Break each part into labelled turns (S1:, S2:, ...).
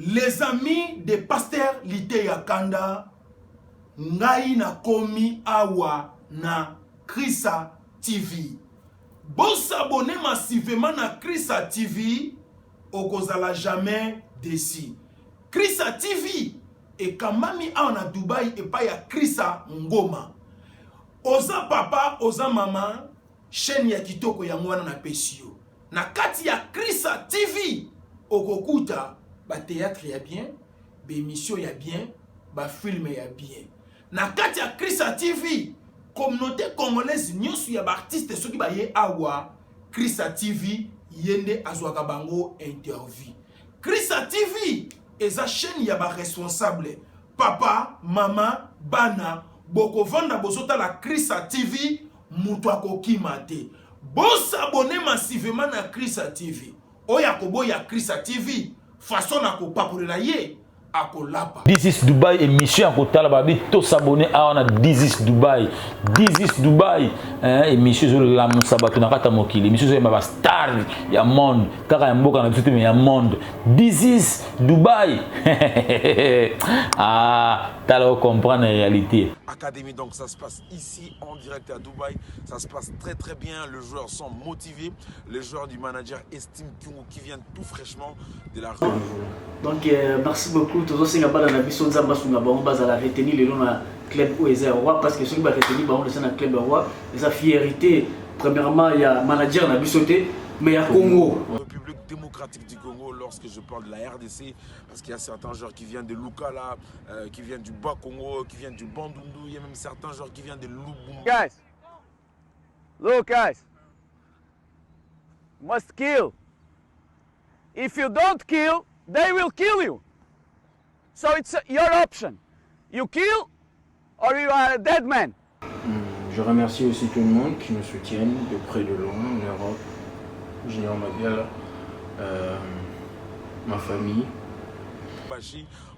S1: Les amis de Pasteur Lite Yakanda, ngai na komi awa na Krisa TV. Bon s'abonner massivement na Krisa TV, okozala jamais déçu. Krisa TV et kamami awa na Dubai et pa ya Krisa Ngoma. Oza papa, oza mama, chaîne ya kitoko ya mwana na pesio. Na kati ya Krisa TV, okokuta ba théâtre ya bien, ba émission ya bien, ba film ya bien. Na kati ya Krisa TV, communauté congolaise nyonso ya ba artiste soki ba ye awa, Krisa TV yende azwaka bango interview. Krisa TV eza chaîne ya ba responsable, papa, mama, bana, boko vanda bozota la Krisa TV, mutu akokima te. Bon s'abonner massivement na Krisa TV. Oya kobo ya Krisa TV, façon na ko papolela ye, akolapa.
S2: This is Dubai, émission à Kotala Babi, tous s'abonner à This is Dubai. This is Dubai, émission sur la Moussabatou Nakata Mokili, émission sur ma star, il y a monde, car il y a beaucoup de mais il y a monde. This is Dubai. Ah, t'as l'air comprendre la réalité.
S3: Académie, donc ça se passe ici en direct à Dubaï. Ça se passe très très bien. Les joueurs sont motivés. Les joueurs du manager estiment qui viennent tout fraîchement de la rue.
S4: Donc merci beaucoup. Tous ceux qui ont la mission de Zambassunga, on va la retenir le nom club où est roi parce que ceux qui ont retenu on est dans le club roi. Les fierté. Premièrement, il y a manager na bisoté, mais il y a Congo.
S3: République démocratique du Congo, lorsque je parle de la RDC, parce qu'il y a certains joueurs qui viennent de Lukala, qui viennent du Bas-Congo, qui viennent du Bandundu, il y a même certains joueurs qui viennent de Lubumbashi.
S5: Guys, look guys, must kill. If you don't kill, they will kill you. So it's your option. You kill or you are a dead man.
S6: Je remercie aussi tout le monde qui me soutiennent de près de loin en Europe, Junior Madiala, ma famille.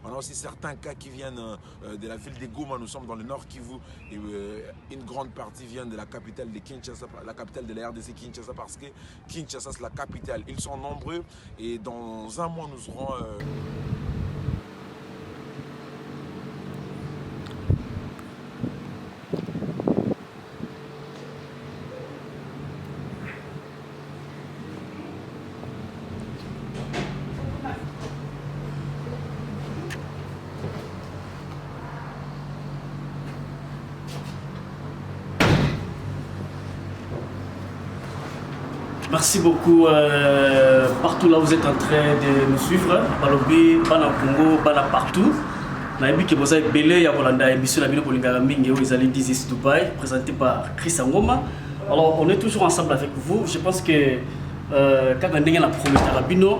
S3: On a aussi certains cas qui viennent de la ville de Goma, nous sommes dans le nord Kivu, et une grande partie vient de la capitale de Kinshasa, la capitale de la RDC Kinshasa, parce que Kinshasa c'est la capitale. Ils sont nombreux et dans un mois nous serons...
S4: Merci beaucoup partout là où vous êtes en train de nous suivre. Balobi, Bana Congo, Bana partout. Naïbi qui vous avez belé, il y a Volanda émission la vidéo pour Lingaraming et où ils allaient This is Dubai, présenté par Krisa Ngoma. Alors on est toujours ensemble avec vous. Je pense que quand on est la promesse à la bino,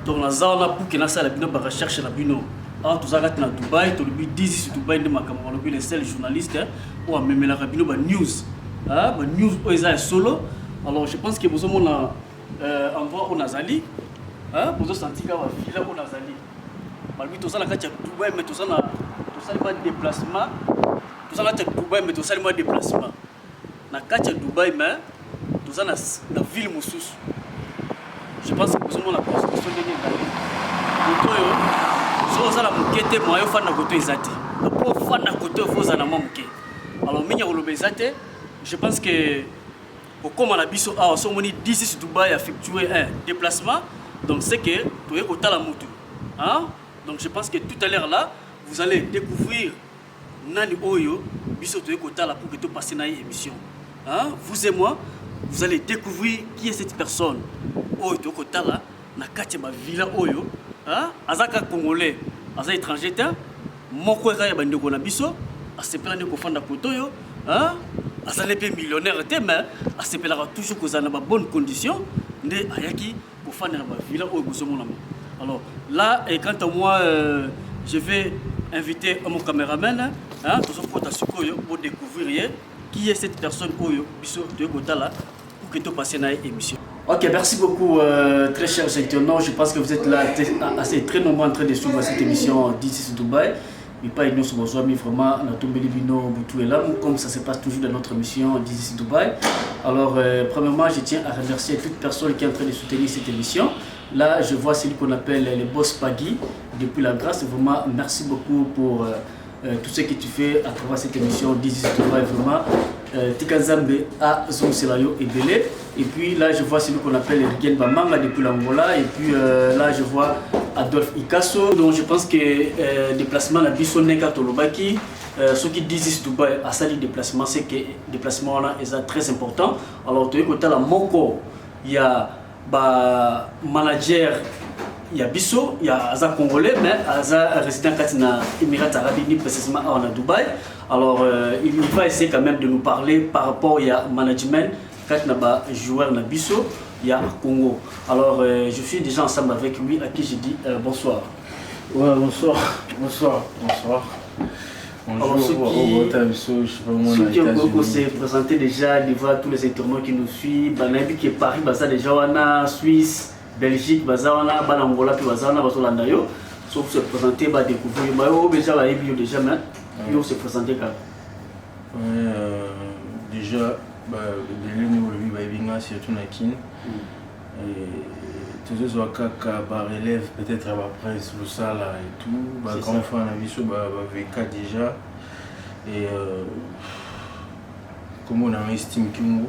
S4: donc la zone pour qu'il y ait la bino par recherche la bino. Alors tout ça à Dubaï, tout le but This is Dubaï de ma camarade, les seuls journalistes ou à même la bino news, news où ils sont solo. Alors je pense que vous avez un endroit au Nazali, vous avez senti qu'il y a une ville au Nazali. Malgré tout ça, il y a Dubaï, mais tout ça, il y a un déplacement. Tout ça, il y a Dubaï, mais tout ça, il y a un déplacement. Dans le cas de Dubaï, mais tout ça, il y a la ville Moussous. Je pense que vous avez la construction de l'île. Vous avez la moquette, moi, je suis côté Zati. Pour faire la côté, il faut aller à je pense que comme on a dit, This is Dubaï a effectué un déplacement, donc c'est que tu es au Talamoto. Donc je pense que tout à l'heure là, vous allez découvrir Nani Oyo, Biso tu es au Tala pour que tu passes dans l'émission. Vous et moi, vous allez découvrir qui est cette personne. Oyo tu es au Tala, na Katiba Villa Oyo, Azaka Congolais, Azaka étranger, Moko Raya Bandeko na Biso, Asepela Neko Fanda Kotoyo, Azalé pas millionnaire, mais Asepela toujours que ça n'a pas bonnes conditions. Ne Ayaki pour faire la villa au Boussomonam. Alors là, et quant à moi, je vais inviter mon caméraman, pour découvrir qui est cette personne Oyo Bisso de Gotala pour que tu passes dans l'émission. Ok, merci beaucoup, très chers internautes. Je pense que vous êtes là assez très nombreux en train de suivre cette émission This is Dubai. Mais pas nous sommes besoin, mais vraiment, on a tombé les binos, Boutou et là, comme ça se passe toujours dans notre émission This is Dubai. Alors, premièrement, je tiens à remercier toute personne qui est en train de soutenir cette émission. Là, je vois celui qu'on appelle les boss Pagui depuis la grâce. Vraiment, merci beaucoup pour tout ce que tu fais à travers cette émission. This is Dubai, vraiment. Tikazambe à Zonselayo et Belé. Et puis là, je vois celui qu'on appelle Rigen Bamanga depuis l'Angola. Et puis là, je vois Adolphe Ikasso. Donc, je pense que déplacement à Bissoneka Tolobaki. Ceux qui disent Dubaï à ça, déplacement, c'est que déplacement là est très important. Alors, tu côté la Moko, il y a manager, il y a Bisso, il y a Aza Congolais, mais Aza résident dans les Émirats Arabes Unis, précisément à Dubaï. Alors, il va essayer quand même de nous parler par rapport au management, quand il y a joueur na Bisso, il y a Congo. Alors, je suis déjà ensemble avec lui, à qui je dis bonsoir.
S6: Ouais, bonsoir. Bonsoir. Bonsoir.
S4: Alors, ceux qui s'est présenté déjà devant tous les internautes qui nous suivent, Banabi qui est Paris, Baza déjà wana Suisse, Belgique, Baza wana, Banangola puis Baza wana, Baza Landayo. Sauf se présenter, bah découvrir, bah déjà la bio déjà mais, ils se présenter quand.
S6: Déjà, bah de l'union le bah binga surtout nakin. Tous les autres cas relève peut-être après le sala et tout bah quand on fait un avis sur bah VK déjà et comme on a estime Kingo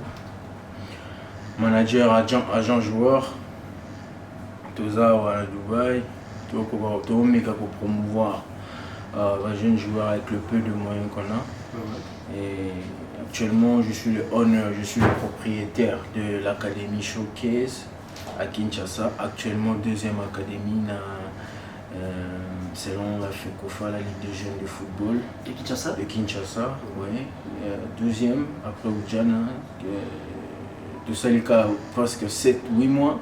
S6: manager agent joueur tous à Dubaï tout pour promouvoir les jeunes joueurs avec le peu de moyens qu'on a et actuellement je suis le propriétaire de l'académie Showcase à Kinshasa, actuellement deuxième académie selon la FECOFA, la Ligue des jeunes de football. De Kinshasa, oui. Deuxième, après Oudjana, de Salika presque 7-8 mois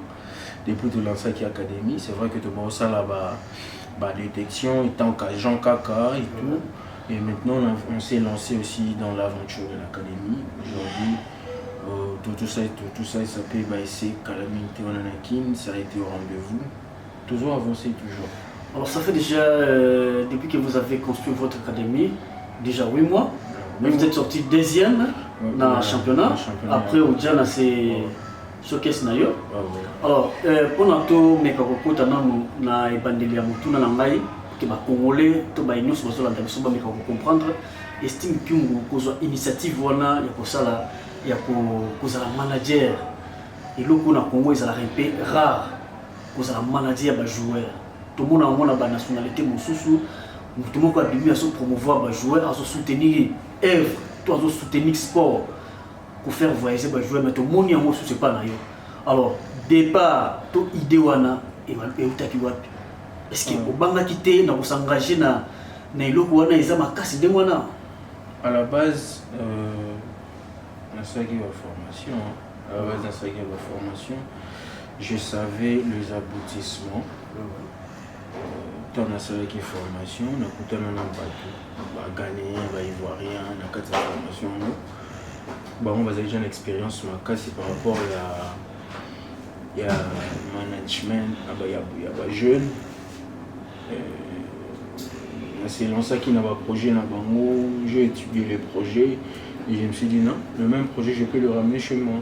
S6: depuis de l'Ansaki Académie. C'est vrai que tu as ça là-bas, détection, étant qu'agent Kaka et tout. Et maintenant, on s'est lancé aussi dans l'aventure de l'académie. Aujourd'hui, tout ça, ça peut baisser calamité en anakin, ça a été au rendez-vous. Toujours avancé, toujours.
S4: Alors ça fait déjà, depuis que vous avez construit votre académie, déjà 8 mois. Mais vous êtes sorti deuxième dans le championnat. Après, au Djana, c'est Showcase Nayo. Alors, pendant tout, mais quand vous avez bandeli à Moutouna Langai, que les Congolais, tous les nous sommes là, mais quand vous comprendre, estime que vous avez une initiative, il y a un manager. Et le Congo, il y a un rare. Vous avez un manager, un joueur. Tout le monde a une nationalité, tout le monde a bien promouvoir les joueurs, à soutenir l'œuvre, à soutenir le sport, pour faire voyager les joueurs, mais tout le monde a ce pas. Alors, départ, toute idée, est-ce que vous avez quitté, vous s'engager dans les locaux, ils ont cassé des mois.
S6: À la base, dans sa formation, je savais les aboutissements. Dans la formation, on a gagné, ivoirien, on a 4 formations. On va déjà une expérience sur ma casse par rapport à management, il y a jeunes. C'est lancé qui n'a pas projet, j'ai étudié les projets et je me suis dit non, le même projet je peux le ramener chez moi.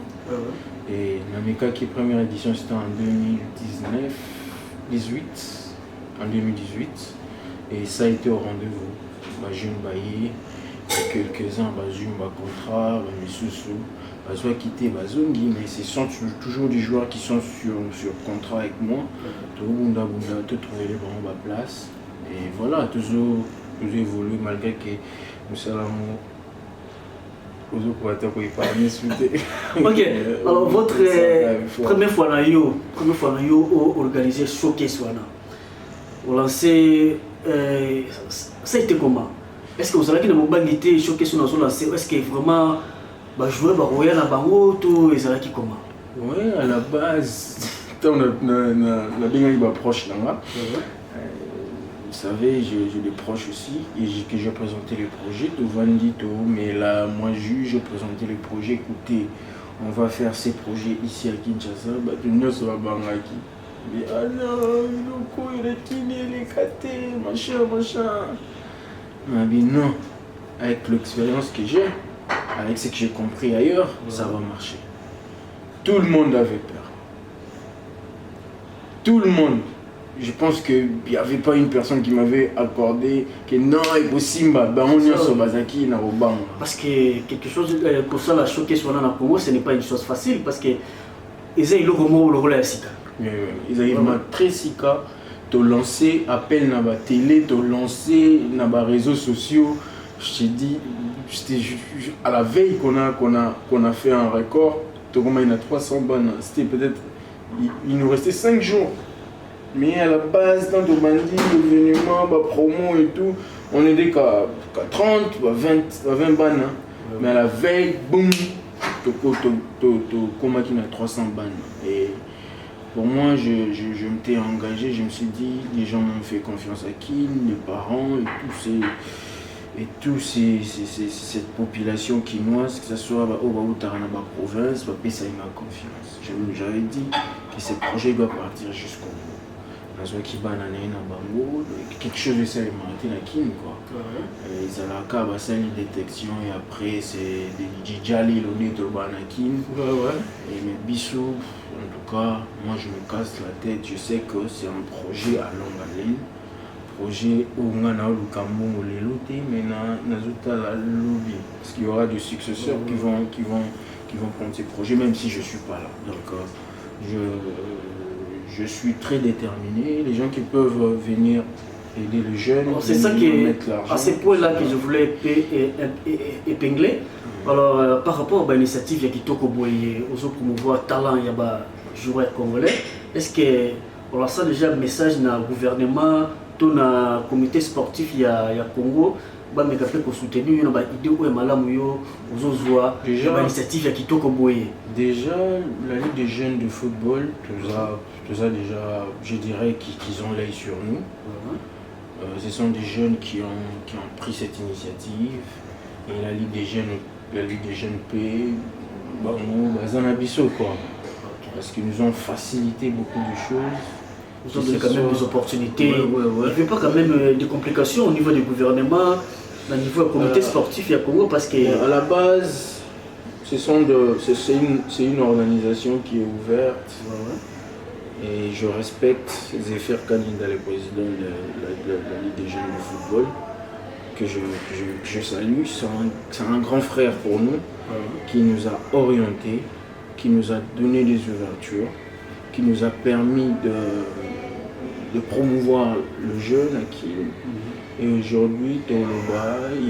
S6: Et Namika qui première édition c'était en 2018 et ça a été au rendez-vous. Jeune baillé, quelques-uns, jeune contrat, soit quitté Bazongi, mais ce sont toujours des joueurs qui sont sur contrat avec moi. Tout le monde a trouvé les bons à place. Et voilà, toujours évolué malgré que nous sommes
S4: Ok, alors votre première fois organisé Showcase, vous lancez, ça a été comment? Est-ce que vous avez dit Showcase est-ce que vraiment jouer Royal à Bango tout et ça a comment?
S6: Oui, à la base, on a bien proche là. Vous savez, j'ai des proches aussi et que j'ai présenté les projets de Vandito, mais là, moi, j'ai présenté les projets. Écoutez, on va faire ces projets ici à Kinshasa, tout le monde sera bangaki. Mais ah non, il est kiné, il est caté, machin. Mais non, avec l'expérience que j'ai, avec ce que j'ai compris ailleurs, ça va marcher. Tout le monde avait peur. tout le monde. Je pense qu'il n'y avait pas une personne qui m'avait accordé que non, il faut Simba, on y a Sobazaki, na Robang.
S4: Parce que quelque chose pour ça, la choquer sur la Congo, ce n'est pas une chose facile parce que ils ont le rôle à Sika.
S6: Ils ont très Sika, de lancer appel dans la télé, de lancer dans les réseaux sociaux. Je t'ai dit, à la veille qu'on a fait un record, il y a 300 bannes. C'était peut-être, il nous restait 5 jours. Mais à la base, dans le bandit, l'événement, la promo et tout, on était qu'à 30, 20 bannes. Mais à la veille, boum, comment qu'il y a 300 bannes. Et pour moi, je m'étais engagé, je me suis dit, les gens m'ont fait confiance à qui, les parents et toute cette population quinoise, que ce soit au Taranaba province, ça m'a confiance. J'avais dit que ce projet doit partir jusqu'au bout. Quelque chose de ça, il m'a arrêté la kin, quoi. Ils ont la cave à une détection et après c'est des Djali, l'honneur de Banakin. Et mes bisous, en tout cas, moi je me casse la tête, je sais que c'est un projet à longue haleine. Projet où on a le Cameroun, les lotés, mais on a la lobby. Parce qu'il y aura des successeurs qui vont prendre ces projets, même si je ne suis pas là. Donc je suis très déterminé. Les gens qui peuvent venir aider les jeunes,
S4: c'est ça qui est à ce point-là que je voulais épingler. Alors, par rapport à l'initiative qui Kitoko Boye, aux promouvoir talent, il y a joueurs congolais, est-ce qu'on a ça déjà un message dans le gouvernement, dans le comité sportif il y a Congo, mais qu'après qu'on soutenir une idée où malamu aux l'initiative qui Kitoko Boye.
S6: Déjà, la Ligue des jeunes de football, tout ça déjà, je dirais qu'ils ont l'œil sur nous. Ce sont des jeunes qui ont pris cette initiative. Et la Ligue des jeunes P, quoi. Parce qu'ils nous ont facilité beaucoup de choses.
S4: Ils ont donné quand même des opportunités. Il n'y avait pas quand même des complications au niveau du gouvernement, au niveau du comité sportif à Congo, parce que...
S6: À la base, c'est une organisation qui est ouverte. Et je respecte Zéphir Kaninda, le président de la Ligue des jeunes de football, que je salue. C'est un grand frère pour nous, qui nous a orientés, qui nous a donné des ouvertures, qui nous a permis de promouvoir le jeune à qui. Et aujourd'hui, il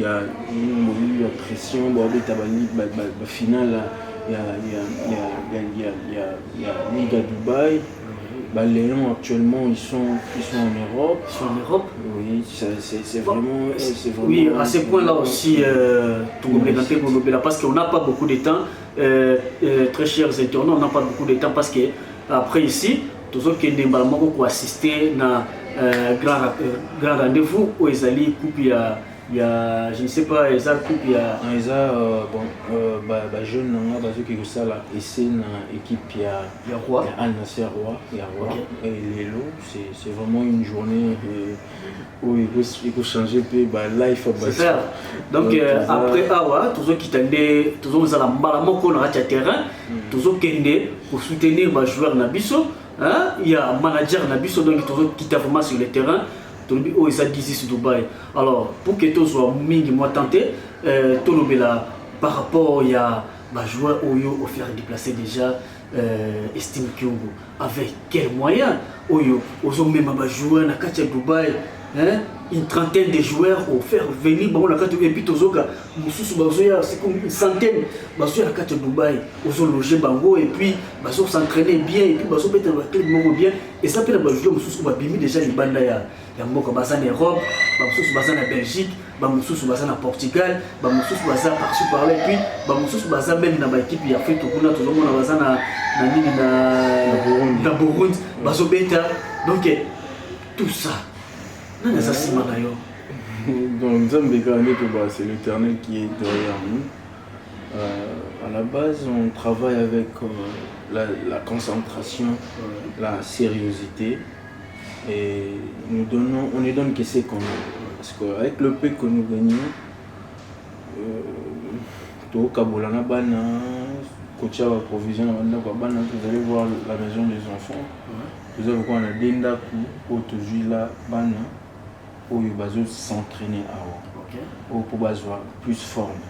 S6: y a eu la pression, la finale, il y a Ligue à Dubaï. Les Lions actuellement ils sont en Europe.
S4: Ils sont en Europe.
S6: Oui, c'est vraiment.
S4: Oui, à ce point-là aussi, parce qu'on n'a pas beaucoup de temps. Très chers internautes, on n'a pas beaucoup de temps parce que après ici, tous ceux qui ont assisté à un grand rendez-vous où ils allaient couper. Il y a, je ne sais pas, ils ont coupe,
S6: jeune qui ça là et c'est une équipe il y a
S4: Roi,
S6: Al Nasser Roi, et Lelo, c'est vraiment une journée où il faut changer life.
S4: Donc après Awa, tous ceux qui tendaient, tous ceux qui ont la terrain, tous ceux qui pour soutenir les joueurs Nabiso, il y a un manager Nabiso donc tous ceux qui étaient vraiment sur le terrain. Oh, ils ont dit ici Dubaï. Alors, pour que tout soit mingi moi tenté, par rapport il y a joueur Oyo au faire déplacer déjà estime Kyogo avec quels moyens Oyo aux hommes même joueur na Katia Dubaï, une trentaine de joueurs au faire venir bon la Katia et puis tozoka c'est comme une centaine bazoya na Katia Dubaï aux loger bango et puis bazo s'entraîner bien et puis bazo mettre le club bien et ça peut la joueur mususu babimi déjà les banda ya Mboka baza en Europe, bamususu baza en Belgique, bamususu baza en Portugal, bamususu baza par-ci par-là et puis bamususu baza même dans l'équipe ya Afrique kuna tozomona baza na Burundi, bazo beta. Donc tout ça. Non ça c'est manayo.
S6: Donc c'est l'Éternel qui est derrière nous. À la base, on travaille avec la concentration, la sérieuxité. Et on ne donne que ce qu'on a. Parce qu'avec le peu que nous gagnons, tout Kabolana Bana, coach la provision vous allez voir la maison des enfants. Vous avez quoi on a denda pour toujours là bana pour s'entraîner pour avoir plus forme.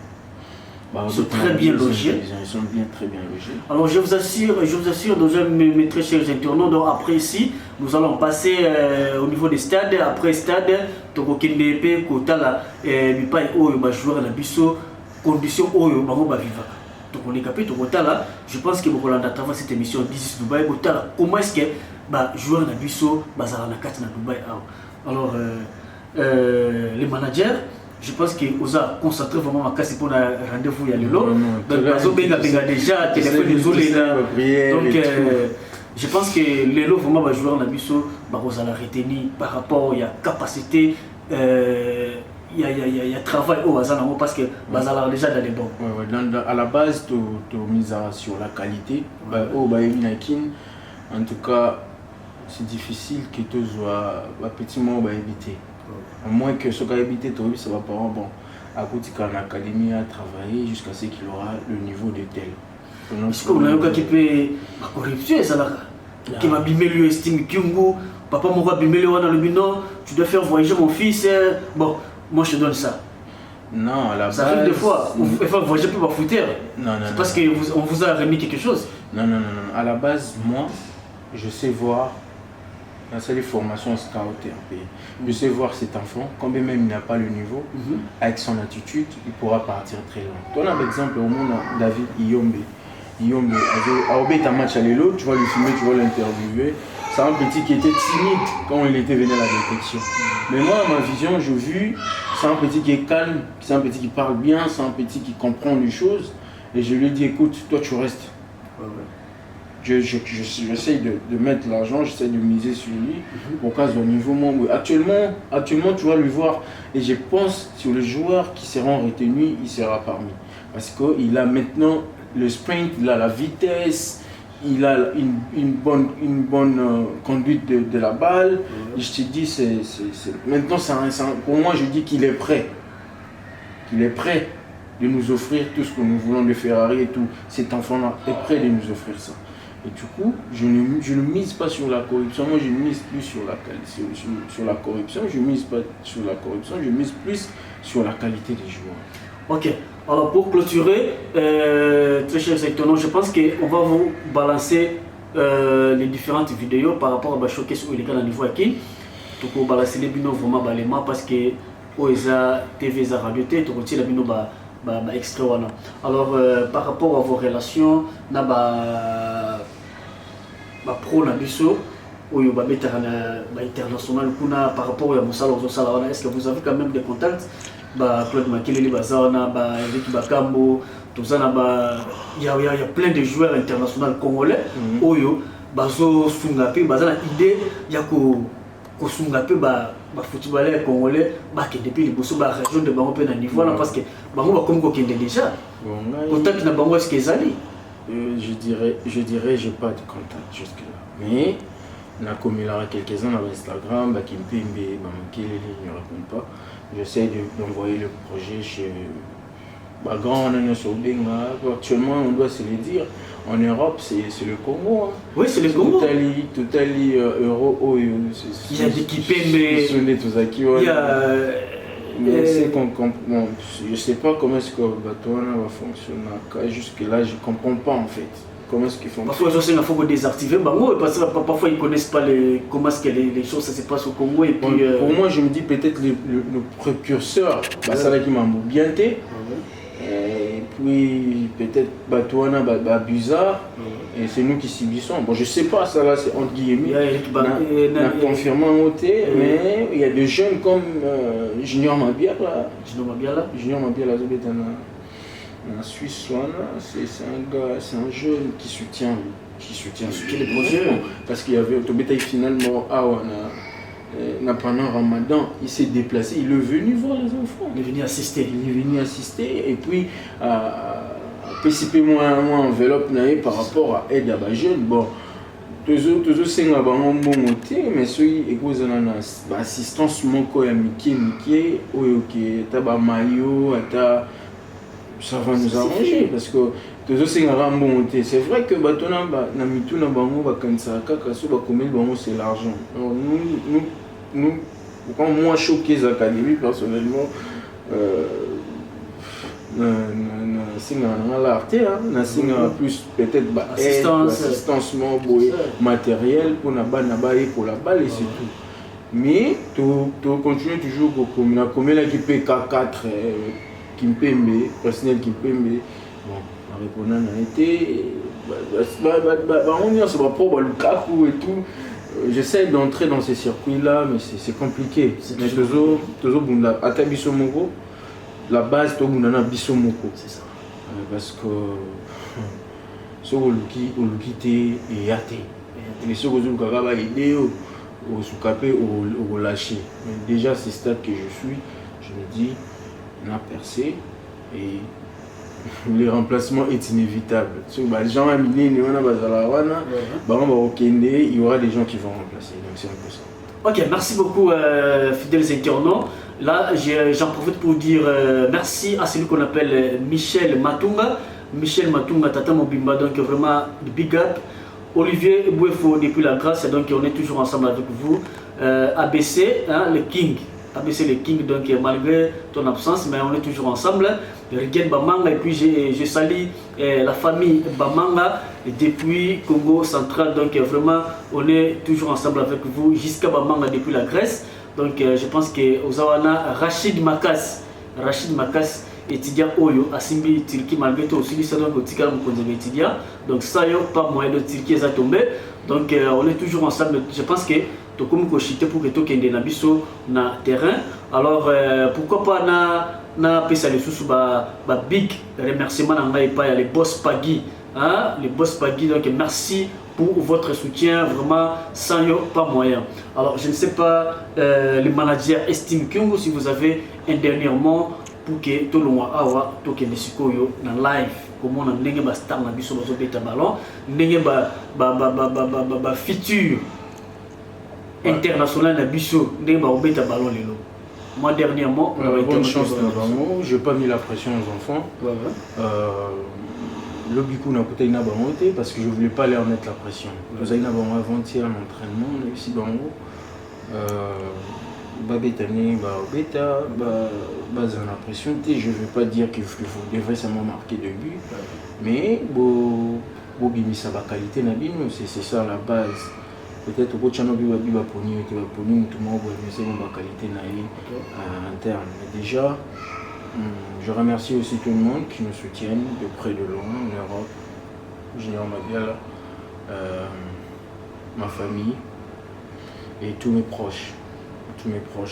S4: Ils sont très bien logés.
S6: Ils sont très bien logés.
S4: Alors je vous assure, mes très chers internautes, donc après ici, nous allons passer au niveau des stades. Après stade, donc au Kendepe, Kotala, Mipai Oyo, joueur na biso, condition Oyo, Bango Baviva. Donc on est capé, donc Kotala, je pense que vous allez travers cette émission d'Isis Dubaï, Kotala, comment est-ce que joueur na biso, Bazala na Kat na Dubaï. Alors les managers, je pense que vous avez concentré vraiment à casser pour un rendez-vous. Il y a le lot. Donc, déjà, téléphone désolé là. Donc, je pense que les lots vraiment va jouer en abisso, vous allez retenir par rapport à la capacité, il y a travail au hasard parce que vous allez déjà dans les bons.
S6: À la base, tu mises sur la qualité. En tout cas, c'est difficile que tu sois un petit mot éviter. À moins que ce qu'il a habité, ça va pas bon. À côté de l'académie à travailler jusqu'à ce qu'il aura le niveau de tel.
S4: Est-ce qu'on a un gars qui peut la corruption, ça là, qui m'a bimé lui estime Kyungu, papa m'a bimé lui dans le bino, tu dois faire voyager mon fils. Bon, moi je te donne ça.
S6: Non, à la
S4: ça
S6: base.
S4: arrive des fois, vous pouvez faire voyager pour foutre.
S6: Non.
S4: C'est parce qu'on vous a remis quelque chose.
S6: Non. À la base, moi, je sais voir. C'est les formations scout en pays. Je sais voir cet enfant, quand même il n'a pas le niveau, avec son attitude, il pourra partir très loin. Toi, un exemple, au monde, David Iyombe, Aobé un match à l'élo, tu vas le filmer, tu vas l'interviewer. C'est un petit qui était timide quand il était venu à la détection. Mais moi, à ma vision, j'ai vu, c'est un petit qui est calme, c'est un petit qui parle bien, c'est un petit qui comprend les choses. Et je lui ai dit, écoute, toi tu restes. J'essaie de mettre l'argent, j'essaie de miser sur lui au cas au niveau membre. Actuellement, tu vas lui voir et je pense sur les joueurs qui seront retenus, il sera parmi. Parce qu'il a maintenant le sprint, il a la vitesse, il a une bonne conduite de la balle. Et je te dis, maintenant, pour moi, je dis qu'il est prêt. Qu'il est prêt de nous offrir tout ce que nous voulons de Ferrari et tout. Cet enfant-là est prêt de nous offrir ça. Et du coup, je ne mise pas sur la corruption, moi je mise plus sur la corruption, je mise pas sur la corruption, je mise plus sur la qualité des joueurs.
S4: Ok, alors pour clôturer, très chers secteurs, je pense qu'on va vous balancer les différentes vidéos par rapport à showcase où il est à niveau ici. Donc on va balancer les binos vraiment balément parce que OESA, TV, Radio, tu retiens les binos extrait. Alors par rapport à vos relations, pro na biso oyo ba international kuna par rapport à Moussala Ozosala, est-ce que vous avez quand même des contacts Claude Makelele Bazana Eric Bakambo tozana il y a plein de joueurs internationaux congolais oyo bazo sunga pe bazana idée ya ko sunga pe footballeur congolais qui depuis liboso région de bango pe na niveau là parce que bango ba comme ko kende déjà contact na bango est-ce que ezali.
S6: Je dirais, j'ai pas de contact jusque-là. Mais, on a commis quelques-uns sur Instagram, qui me ne répondent pas. J'essaie d'envoyer le projet chez grand actuellement, on doit se le dire. En Europe, c'est le Congo.
S4: Oui, c'est le Congo.
S6: Totally euro.
S4: Il y a des Kipembe.
S6: Mais je ne sais pas comment est-ce que Batouana va fonctionner. Jusque-là, je ne comprends pas en fait. Comment est-ce qu'ils font.
S4: Parfois, il faut désactiver. Parce que parfois, ils ne connaissent pas comment est-ce que les choses ça se passe au Congo. Et puis,
S6: pour moi, je me dis peut-être le précurseur, c'est là qui m'a bien été. Et puis, peut-être Batouana, Bizarre. Et c'est nous qui subissons. Bon, je ne sais pas, ça là, c'est entre guillemets. On a confirmé en côté, mais il y a des jeunes comme Junior Mabiala. Junior Mabiala, en Suisse, c'est un gars, c'est un jeune qui soutient
S4: les projets.
S6: Parce qu'il y avait au finalement pendant Ramadan, il s'est déplacé, il est venu voir les enfants.
S4: Il est venu assister.
S6: Et puis PCP moins enveloppe par rapport à aide à jeunes. Bon, tous c'est un bon côté, mais ceux qui ont assistance moko ya miki oyo ke ta ba mayo ata ça va nous arranger parce que c'est vrai que c'est l'argent. Nous, quand moi choqué les académies personnellement, plus peut-être assistance matériel pour la balle et c'est tout. Mais tu continues toujours comme l'équipe K4 qui me paie, personnel qui me paie. Bon, avec on a été, on y a ce propre Lukaku et tout. J'essaie d'entrer dans ces circuits-là, mais c'est compliqué. Mais toujours, à Bisomoko, la base, tout le monde a Bisomoko. C'est ça. Parce que ce que vous quittez et athée. Et ce que vous avez aidé, au sous-capé, au lâcher. Mais déjà, c'est stade que je suis, je me dis, on a percé et le remplacement est inévitable. Les gens ont mis, il y aura des gens qui vont remplacer. Donc c'est un peu ça.
S4: Ok, merci beaucoup, fidèles internautes. Là, j'en profite pour dire merci à celui qu'on appelle Michel Matunga. Michel Matunga, Tata Mobimba, donc vraiment big up. Olivier Bouefo depuis la grâce, donc on est toujours ensemble avec vous. ABC, hein, le King. ABC le King, donc malgré ton absence, mais on est toujours ensemble. Rigen Bamanga, et puis je salue la famille Bamanga depuis Congo central, donc vraiment on est toujours ensemble avec vous. Jusqu'à Bamanga depuis la Grèce, donc je pense que Ozawana Rachid Makas étudiant Oyo, Asimbi Turquie, malgré tout aussi, c'est donc au Tika étudiant, donc ça y est, pas moyen de Turquie est tombé, donc on est toujours ensemble. Je pense que tout comme Koshite pour que tout ait des nabiso na terrain, alors pourquoi pas na pesa les sous big remerciement à les boss Pagui, hein, les boss Pagui, donc merci pour votre soutien, vraiment sans yo pas moyen. Alors je ne sais pas le manager estime que si vous avez un dernier mot pour que tout le monde awa tout que les sikoyo na live comment on a n'engé ba star na biso bazo beta ballon n'engé ba futur international na biso n'engé ba beta ballon lelo. Moi dernièrement
S6: bonne chance na bango, j'ai pas mis la pression aux enfants. Le biku na côté na bango parce que je voulais pas leur mettre la pression. Nous avons bango avant-hier l'entraînement, on a aussi bango Babetani, Beta, Bazan la pression. Je ne veux pas dire qu'il devrait seulement marquer 2 buts, mais Bobimi ça va qualité Nabino, c'est ça la base. Peut-être au Bochano Bibabi va poni, tout le monde va qualité interne. Mais déjà, je remercie aussi tout le monde qui nous soutiennent de près de loin en Europe, Junior Madiala, ma famille et tous mes proches,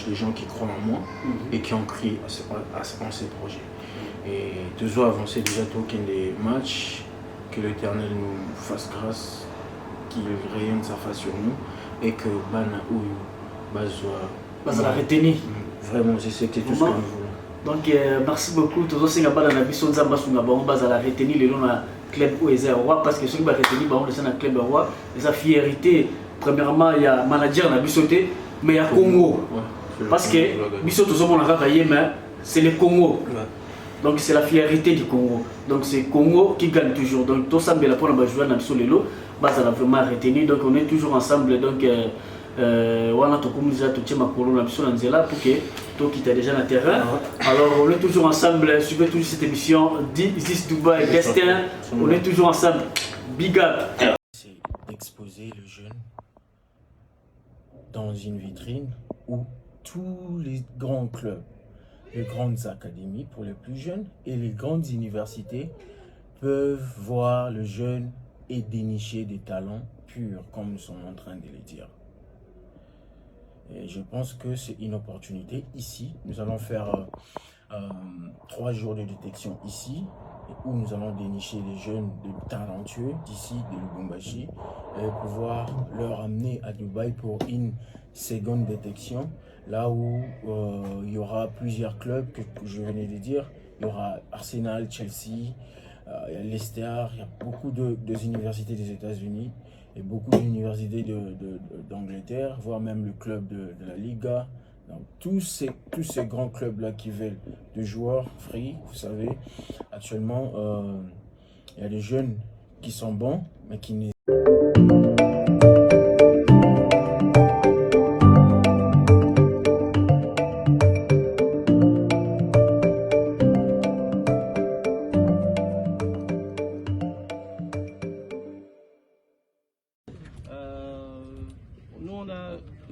S6: les gens qui croient en moi et qui ont cru en ces projets. Et toujours avancer déjà token des matchs, que l'Éternel nous fasse grâce, qu'il rayonne sa face sur nous et que Bana Ouyou
S4: Bazala retenir.
S6: Vraiment, c'était tout ce que nous voulons.
S4: Donc merci beaucoup. Toujours c'est ngaba na biso nzamba sunga ba bazala retenir le nom club OEZ roi parce que ceux qui va retenir ba on le club roi, les fierté. Premièrement, il y a manager na bisoté mais il y a Congo. Parce que biso tout monde a mais c'est le Congo. Donc c'est la fierté du Congo. Donc c'est Congo qui gagne toujours. Donc tout ça mais la pour la jouer na biso lelo, bazala vraiment retenir. Donc on est toujours ensemble donc wana tokomuza totie makolo na biso na nzela pour que toi qui t'es déjà dans le terrain. Alors on est toujours ensemble, suivez toujours cette émission This Dubai Destin. On est toujours ensemble. Big up.
S6: C'est d'exposer le jeune dans une vitrine où tous les grands clubs, les grandes académies pour les plus jeunes et les grandes universités peuvent voir le jeune et dénicher des talents purs comme nous sommes en train de le dire. Et je pense que c'est une opportunité ici. Nous allons faire 3 jours de détection ici, où nous allons dénicher les jeunes talentueux d'ici, de Lubumbashi, et pouvoir leur amener à Dubaï pour une seconde détection, là où il y aura plusieurs clubs que je venais de dire. Il y aura Arsenal, Chelsea, il y a Leicester, il y a beaucoup de universités des États-Unis et beaucoup d'universités d'Angleterre, voire même le club de la Liga, Donc, tous ces grands clubs-là qui veulent de joueurs free, vous savez, actuellement, il y a des jeunes qui sont bons, mais qui ne...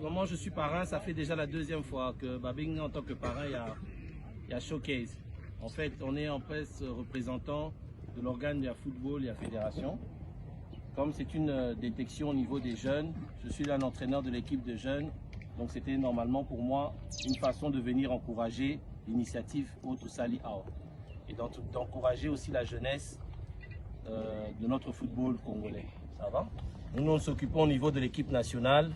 S7: Moi, je suis parrain, ça fait déjà la deuxième fois que Babing, en tant que parrain, il y a Showcase. En fait, on est en presse représentant de l'organe de la football et la fédération. Comme c'est une détection au niveau des jeunes, je suis un entraîneur de l'équipe de jeunes. Donc c'était normalement pour moi une façon de venir encourager l'initiative Auto Sali Ao. Et d'encourager aussi la jeunesse de notre football congolais. Ça va? Nous nous occupons au niveau de l'équipe nationale.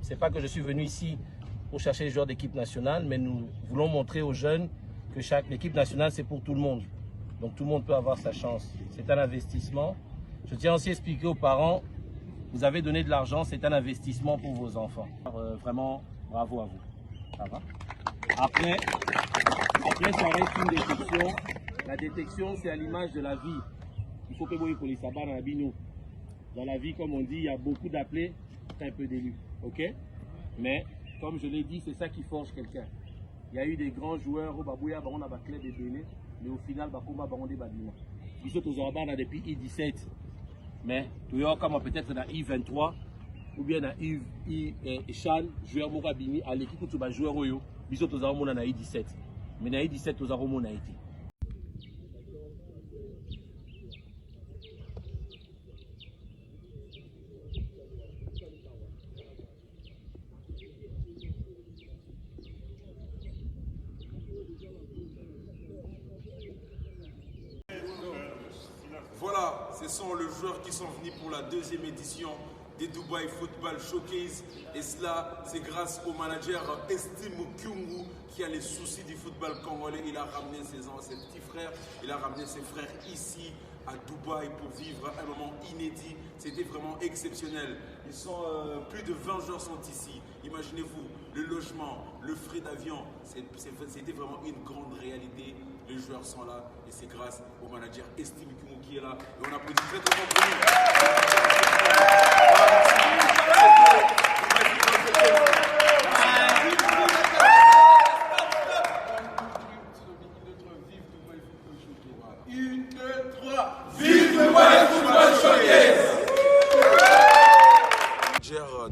S7: C'est pas que je suis venu ici pour chercher les joueurs d'équipe nationale, mais nous voulons montrer aux jeunes que l'équipe nationale, c'est pour tout le monde. Donc tout le monde peut avoir sa chance. C'est un investissement. Je tiens aussi à expliquer aux parents, vous avez donné de l'argent, c'est un investissement pour vos enfants. Vraiment, bravo à vous. Ça va? Après, ça reste une détection. La détection, c'est à l'image de la vie. Il faut que vous pour les sabbats dans la bino. Dans la vie, comme on dit, il y a beaucoup d'appelés, un peu d'élus, ok? Mais comme je l'ai dit, c'est ça qui forge quelqu'un. Il y a eu des grands joueurs au Babouya, on a bâclé des Béné, mais au final, Bakoma Baron des Badima. Ils sont aux Orban depuis I-17, mais tu as comme peut-être dans I-23 ou bien dans I-Chan, joueur Morabini à l'équipe où tu vas jouer au Yo, ils sont aux Orban dans I-17, mais dans I-17 aux Orban a été.
S3: Voilà, ce sont les joueurs qui sont venus pour la deuxième édition des Dubai Football Showcase. Et cela, c'est grâce au manager Estime Kyungu qui a les soucis du football congolais. Il a ramené ses petits frères, il a ramené ses frères ici à Dubaï pour vivre un moment inédit. C'était vraiment exceptionnel. Ils sont, plus de 20 joueurs sont ici. Imaginez-vous, le logement, le frais d'avion, c'était vraiment une grande réalité. Les joueurs sont là et c'est grâce au manager Estime Kyungu qui est là. Et on applaudit très très fort pour lui.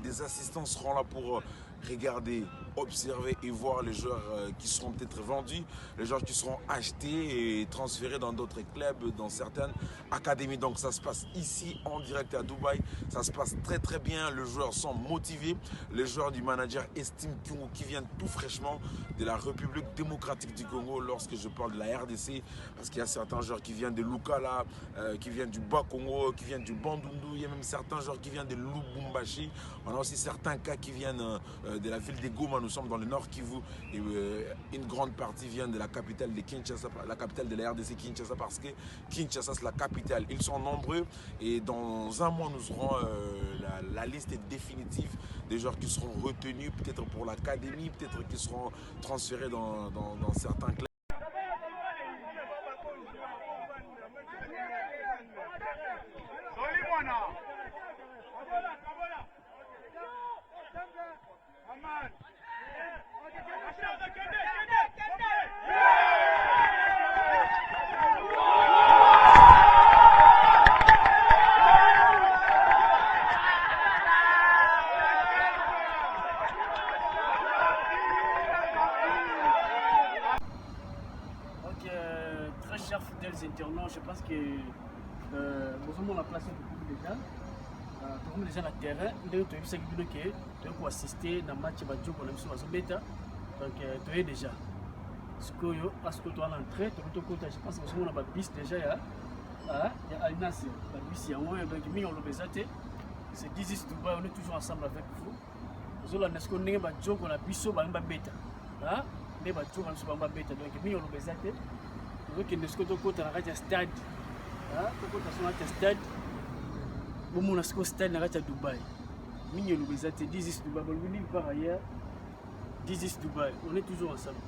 S3: Des assistants seront là pour regarder, observer et voir les joueurs qui seront peut-être vendus, les joueurs qui seront achetés et transférés dans d'autres clubs, dans certaines académies. Donc ça se passe ici en direct à Dubaï, ça se passe très très bien, les joueurs sont motivés, les joueurs du manager Estime Kyungu qui viennent tout fraîchement de la République démocratique du Congo. Lorsque je parle de la RDC, parce qu'il y a certains joueurs qui viennent de Lukala, qui viennent du Bas-Congo, qui viennent du Bandundu, il y a même certains joueurs qui viennent de Lubumbashi. On a aussi certains cas qui viennent de la ville de Goma, nous sommes dans le nord Kivu, et une grande partie vient de la capitale de Kinshasa, la capitale de la RDC Kinshasa, parce que Kinshasa c'est la capitale. Ils sont nombreux et dans un mois nous aurons la liste définitive des joueurs qui seront retenus, peut-être pour l'académie, peut-être qui seront transférés dans certains clubs.
S4: Très chers fidèles internautes, je pense que nous sommes la place pour déjà. Nous sommes déjà sur le terrain. Nous avons assisté à un match de bêta. Donc, tu es déjà. Parce que tu as l'entrée, je pense que nous avons bis déjà. Il y a Alnas, la bis, il y a moins. Donc, c'est 10 Dubaï, on est toujours ensemble avec vous. Nous avons dit que nous avons bis, nous avons bêta. Nous avons bêta. Donc, nous avons bêta. Donc, nous avons un stade. Stade. Nous avons un stade à Dubaï. Nous avons 10 Dubaï. Par ailleurs, This is Dubaï. On est toujours ensemble.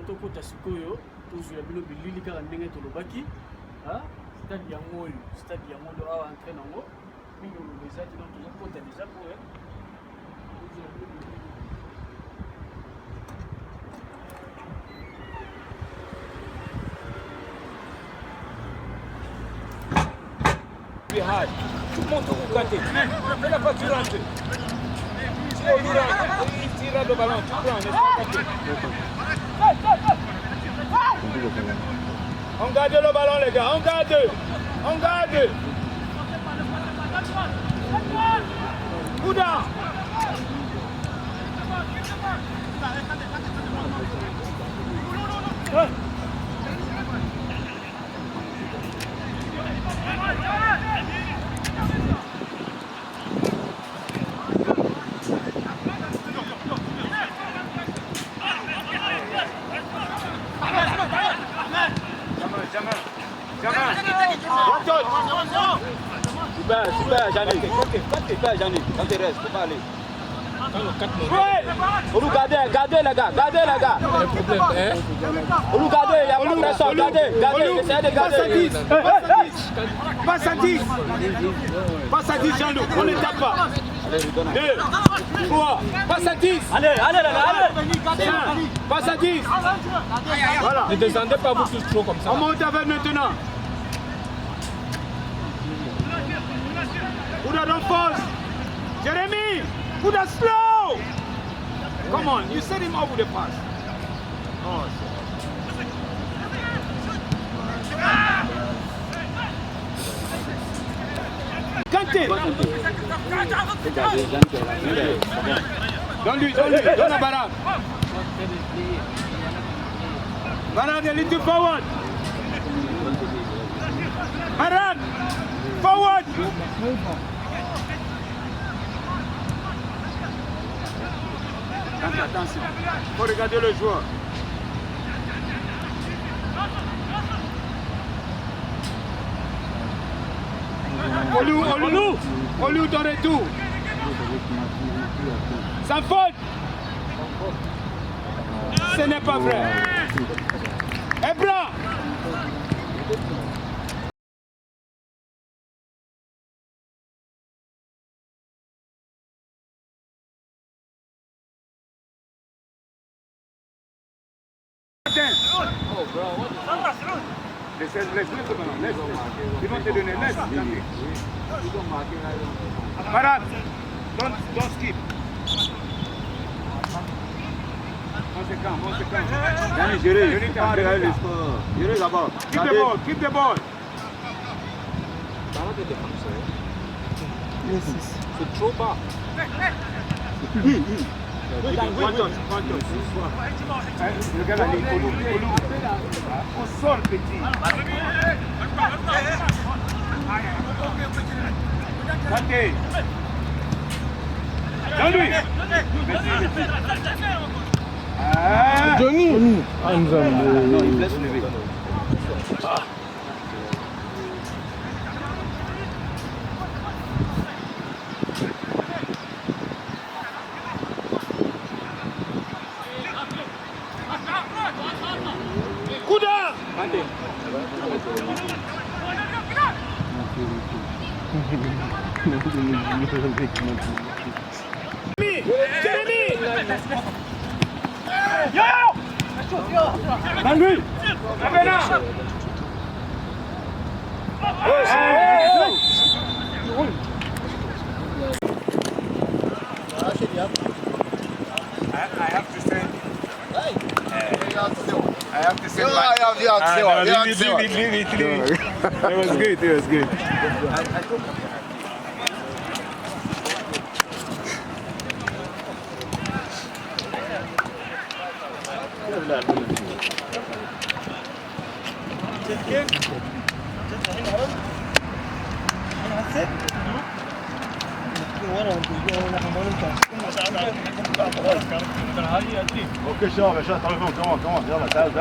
S4: tokota sikoyo tozwela bino bilili kaka ndenge tolobaki stade yango oyo stade yango oyo awa entre nango mingi oloba eza te donc tozokota deja po tozwela bino bilili
S8: hard. Tout le monde peut canter. Fais la pas tu rentres. Il tire le ballon, tu prends, n'est-ce pas? On garde le ballon les gars, on garde. On garde. Bouddha. Super, Janine. Super, Janine. Quand tu restes, faut pas aller. Vous nous gardez les gars, gardez les gars. Vous nous gardez, il y a pas de pression, gardez, essayez de garder. Passe à 10. Passe à 10, Jean-Luc, on ne tape pas. 2, 3, passe à 10. Allez. Passe à 10. Voilà. Ne descendez pas vous tous trop comme ça. On monte avec maintenant. Bouddha, don't force. Jeremy, Bouddha, slow. Come on, you set him up with the pass. Oh, Kanté. Donne-lui, donne à Barak. Barak, a little forward. Barak, forward. Attention, il faut regarder le joueur. Olou dans le tout. Sans faute. Ce n'est pas vrai. Ebra. Laisse le ballon, laisse. Ils vont te donner, laisse. Barak, don't skip. Conséquent. Yannick, gérez là-bas. Keep the ball. C'est trop bas. Le gars là, au sol, petit. Santé. Jean-Louis. Johnny. Non, il laisse lever. Langui! I have to say. Leave it. It was good.
S9: اوكي شباب عشان تعرفون كمان يلا تعال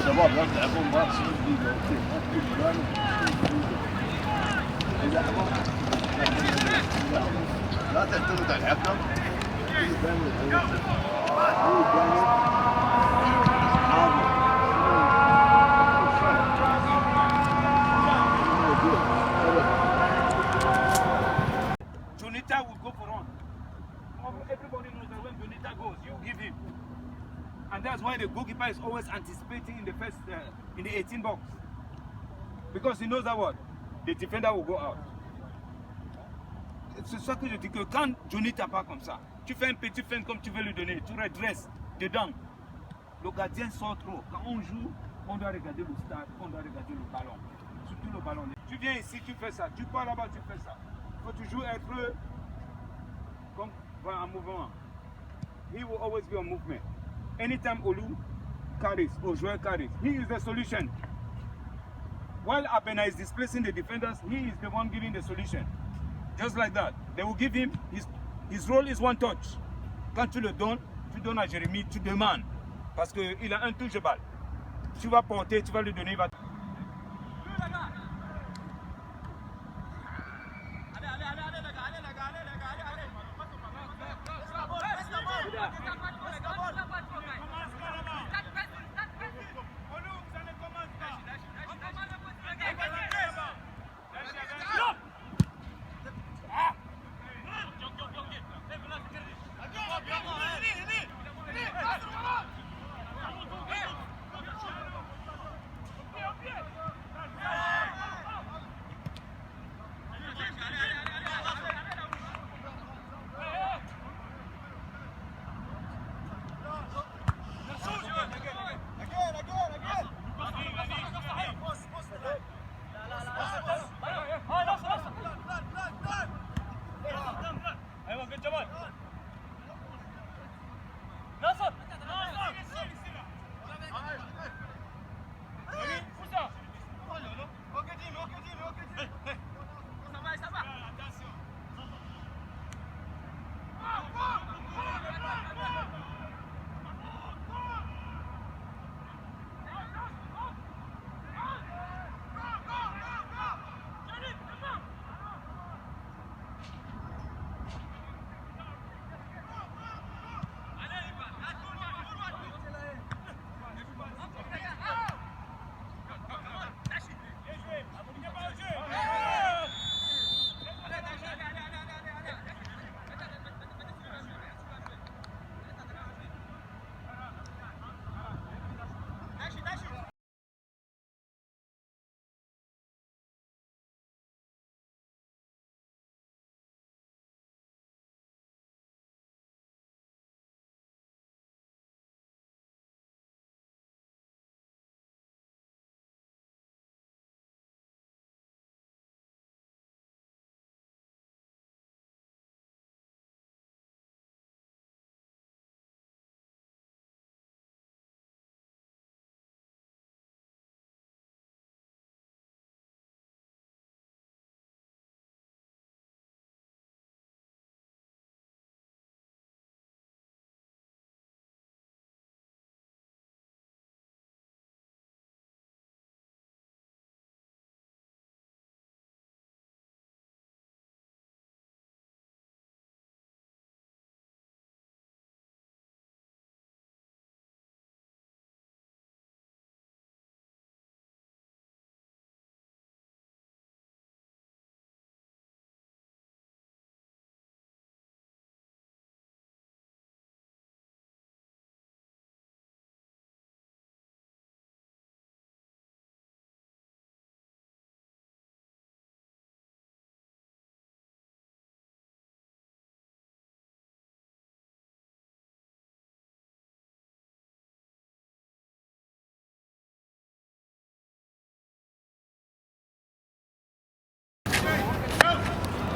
S9: شباب لا تلعبون مباراة 90 دقيقة لا تعتمد على الحكم
S8: Jonita will go for one. Everybody knows that when Jonita goes, you give him. And that's why the goalkeeper is always anticipating in the first, in the 18 box. Because he knows that what? The defender will go out. C'est ça que je dis que quand Johnny t'a pas comme ça, tu fais un petit feint comme tu veux lui donner, tu redresses dedans. Le gardien sort trop. Quand on joue, on doit regarder le stade, on doit regarder le ballon. Surtout le ballon. Tu viens ici, tu fais ça. Tu pars là-bas, tu fais ça. Il faut toujours être comme en mouvement. He will always be on movement. Anytime Olu carries or Joel carries, he is the solution. While Abena is displacing the defenders, he is the one giving the solution. Just like that. They will give him, his role is one touch. Quand tu le donnes, tu donnes à Jérémy, tu demandes. Parce qu'il a un touche de balle. Tu vas porter, tu vas lui donner, il va...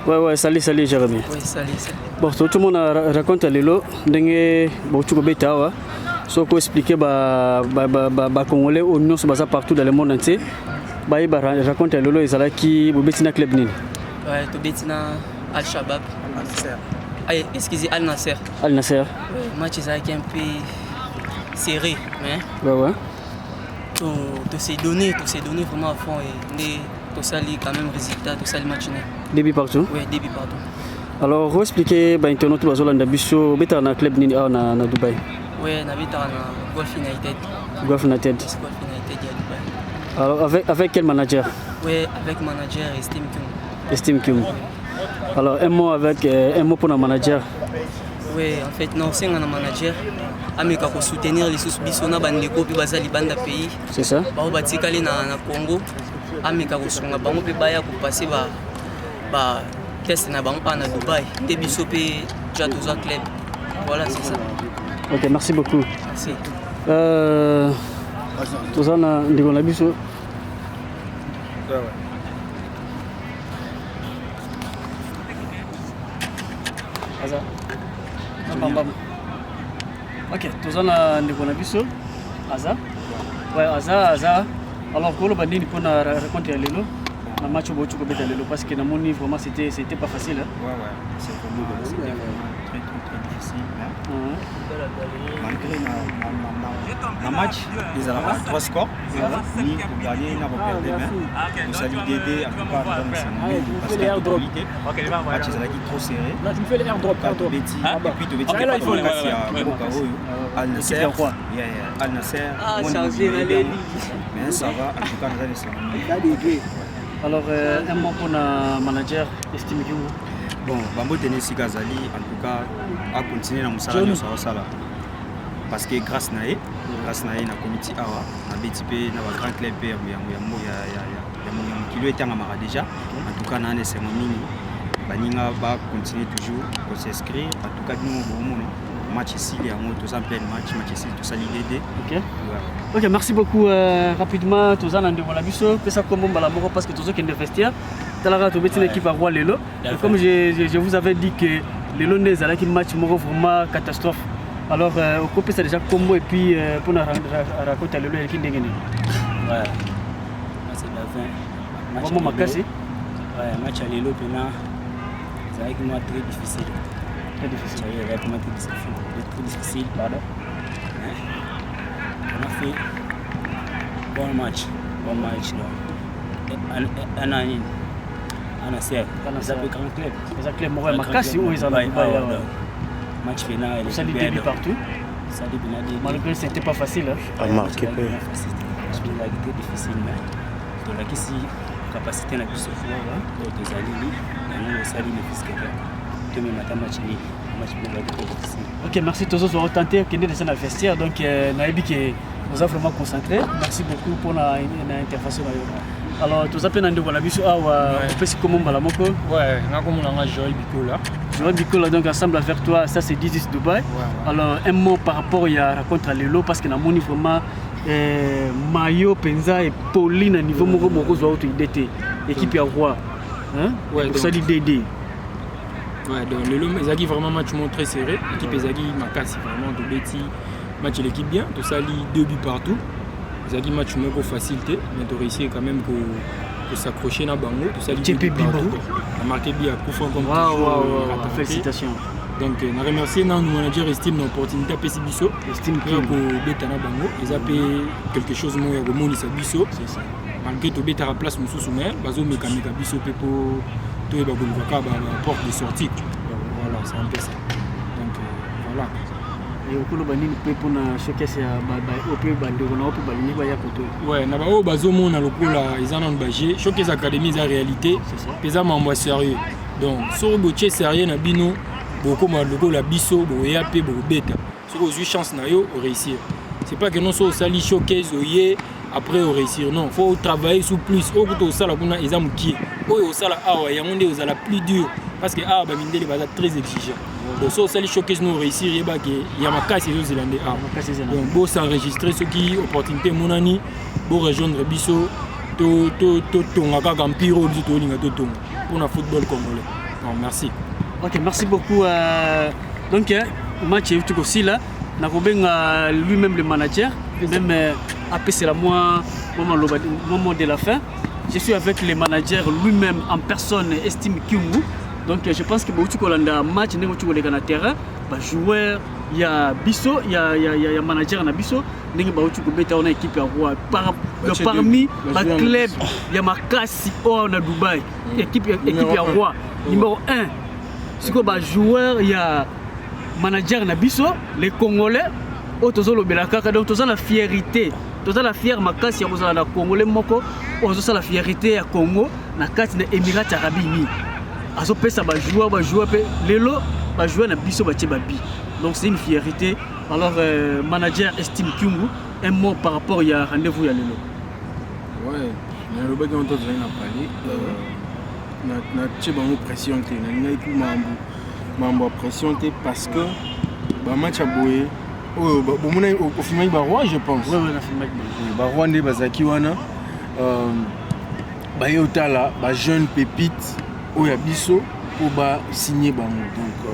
S4: Ouais, salut Jérémy.
S10: Oui, salut.
S4: Bon, tout le monde raconte Lelo, tu peux so ko expliquer ba congolais au nom ça partout dans le monde entier. Raconte Lelo ezalaki bobetina club nini?
S10: Ouais, to betina Al Shabab. Al Nasser. Ah, excusez, Al Nasser.
S4: Al Nasser.
S10: Ouais, match ezalaki un peu serré, mais
S4: ouais.
S10: To s'est donné vraiment à fond et tout ça quand même résultat, tout ça le match.
S4: Début partout.
S10: Oui, début partout.
S4: Alors, vous expliquez internaute bazolanda biso beta na club nini na Dubaï?
S10: Oui, na beta na Golf United.
S4: Golf United.
S10: Golf United à Dubaï.
S4: Alors avec quel manager?
S10: Oui, avec manager
S4: Estime Kyung. Alors un mot pour le manager.
S10: Oui, en fait non, c'est un manager ameka ko soutenir les sous-biso na bandeko pe bazali banda pays.
S4: C'est ça?
S10: Ba batikali na Congo. Ameka ko sunga bango pe baya ko passer ba test na bango na Dubaï. Te biso pe Jatoza club. Voilà, c'est ça.
S4: OK, merci beaucoup.
S10: Merci.
S4: Tozana ndiko na biso. Aza. OK, tozana ndiko na biso. Aza. Ouais, Aza. Alors pour le bandini pour raconter Lelo, le match au Bochou Kobeta Lelo parce que dans mon niveau vraiment c'était pas facile. Hein?
S11: Ouais, c'est vraiment très difficile. Malgré le match, ils ont 3 scores. Ni pour gagner, ni pour perdre. Nous saluons Dédé, en tout cas, parce que la qualité, le match est trop serré.
S8: Non, tu me fais les airdrop.
S11: Et puis tu veux dire Al Nasser. Al Nasser. Mais ça va, en tout cas, nous allons.
S4: Alors, un mot pour le manager, Estime Kyung.
S11: Bon, Bambo Tennessee Gazali, en tout cas, a continué dans mon salaire. Parce que grâce à elle, na comité awa, na BTP, na grand club ya kilo était en déjà. En tout cas, na ne semoni baninga ba continuer toujours pour s'inscrire. En tout cas, nous au match ici, il y a tous en plein match ici, tout ça l'idée.
S4: OK. OK, merci beaucoup rapidement tous en andeko la biso, que ça comme bala moko parce que tous ceux qui ne vestiaire, talara to betina équipe à roi Lelo. Comme je vous avais dit que Lelo n'est allé qui match moko vraiment catastrophe. Alors, au coup, c'est déjà combo et puis pour raconter le qui n'est
S12: ouais, c'est la fin.
S4: Match à Lelo.
S12: Ouais, match à Lelo, c'est avec moi très difficile.
S4: Très difficile.
S12: C'est vraiment très difficile, pardon. On a fait bon match. Un an. On a servi. Ça fait grand club.
S4: Ça fait grand club. Makasi où ils en ont
S12: match final,
S4: ça dit début partout. Malgré que c'était pas facile.
S12: À marquer peu. C'était difficile, mais donc là ici capacité na biso donc des alliés nous ça dit le fiscal. Tout même match difficile.
S4: OK, merci tous vous tenté que nous dans le vestiaire donc naïbi que nous a vraiment concentré. Merci beaucoup pour l'intervention. Alors, tu as appelé Nando Walabiso à Opesi Komo Balamoko.
S13: Ouais, on a comme un Joël Bicola.
S4: Joël Bicola, donc ensemble avec toi, ça c'est 10 Dubaï. Ouais. Alors, un mot par rapport à raconte à Lelo parce que dans mon niveau, Mayo, Penza et Pauline, à niveau Moko Zoa, tu équipe à roi.
S13: Ouais,
S4: donc ça dit Dédé.
S13: Ouais, donc Lelo, Zagi vraiment match très serré. L'équipe Zagi Makasi, vraiment de Betty. Match l'équipe bien, tout ça lit 2 buts partout. Zagi match moins facilité, mais tu réussis quand même que s'accrocher dans Bango, tout ça lit partout. On a marqué bien à Koufan comme
S4: toujours. Félicitations.
S13: Donc on a remercié notre manager Estime l'opportunité à PC Bisso.
S4: Estime
S13: pour Betana Bango, ils ont payé quelque chose moins au monde ici Bisso. Malgré tout Beta à place Moussou Soumer, Bazo Mécanique à Bisso pour tout et Bagolvaka porte de sortie. Voilà, c'est un peu ça. Donc voilà.
S4: Et au cours de pour showcase
S13: ouais, na bao bazomo na lokola ils en ont bagé showcase académie la réalité pesa mambo sérieux donc sur boche sérieux na bino beaucoup ma lokola biso bo yape bo beta sur aux chance na yo réussir c'est pas que non so sali showcase oyé après réussir non faut travailler sous plus au kuto sala kuna exam qui au sala awa yangonde aux ala plus dur parce que ah ba mindele ba très exigeant. Donc ça aussi showcase nous réussir il y a ma casse aux Zélandais donc beau s'enregistrer ce qui opportunité monani beau rejoindre biso to ngaka campiro du to linga to pour le football congolais Bon, merci.
S4: Ok, merci beaucoup. Donc, le match est aussi là. Lui-même le manager, même après c'est la moment de la fin. Je suis avec le manager lui-même en personne, Estime Kyungu. Donc je pense que si on a un match, on a un terrain, joueur, il y a Bisso, il y a manager na Bisso, on a une équipe parmi les clubs, il y a Makasi en Dubaï, équipe à roi numéro 1. C'est quoi joueur, il y a manager na Bisso, les Congolais, donc tous la fierté. Toza la fière makasi ya kozala na Congolais moko ozosa la fierté ya Congo na kati na Émirats Arabes Unis. Azopesa ba joueur pe lelo ba joueur na biso ba tiebabi. Donc c'est une fierté. Alors manager Estime Kyungu, un mot par rapport à rendez-vous ya lelo.
S14: Ouais, na le bagage on t'a na parler na tiebango pression te na ngai ku mambo pression te parce que ba match a boye. Oh, au final, Barrois, je pense. Oui, la film Barrois, ne bazaki wana. Bayotala, jeune pépite, Oyabiso, pour signer Bango. Donc,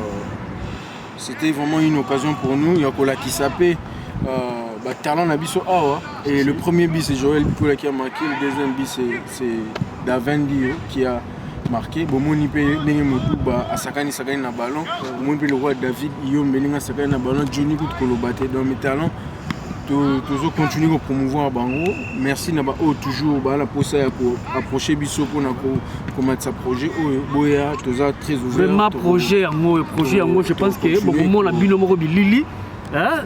S14: c'était vraiment une occasion pour nous. Il y a Kola qui s'appelle talent Nabiso Awa. Et le premier but, c'est Joël Kola qui a marqué. Le deuxième but, c'est Davendio qui a marqué. Bomoni pe ndenge motuba asakani na ballon. Bomoni pe le roi David Yom belinga sakani na ballon Johnny Good Kolobate dans mes talents. Toujours continuer à promouvoir Bango. Merci na ba toujours la posa ya ko approcher biso pour na ko commettre sa projet boya toza très ouvert.
S4: Vraiment projet en moi je pense que beaucoup monde a bino moko bilili.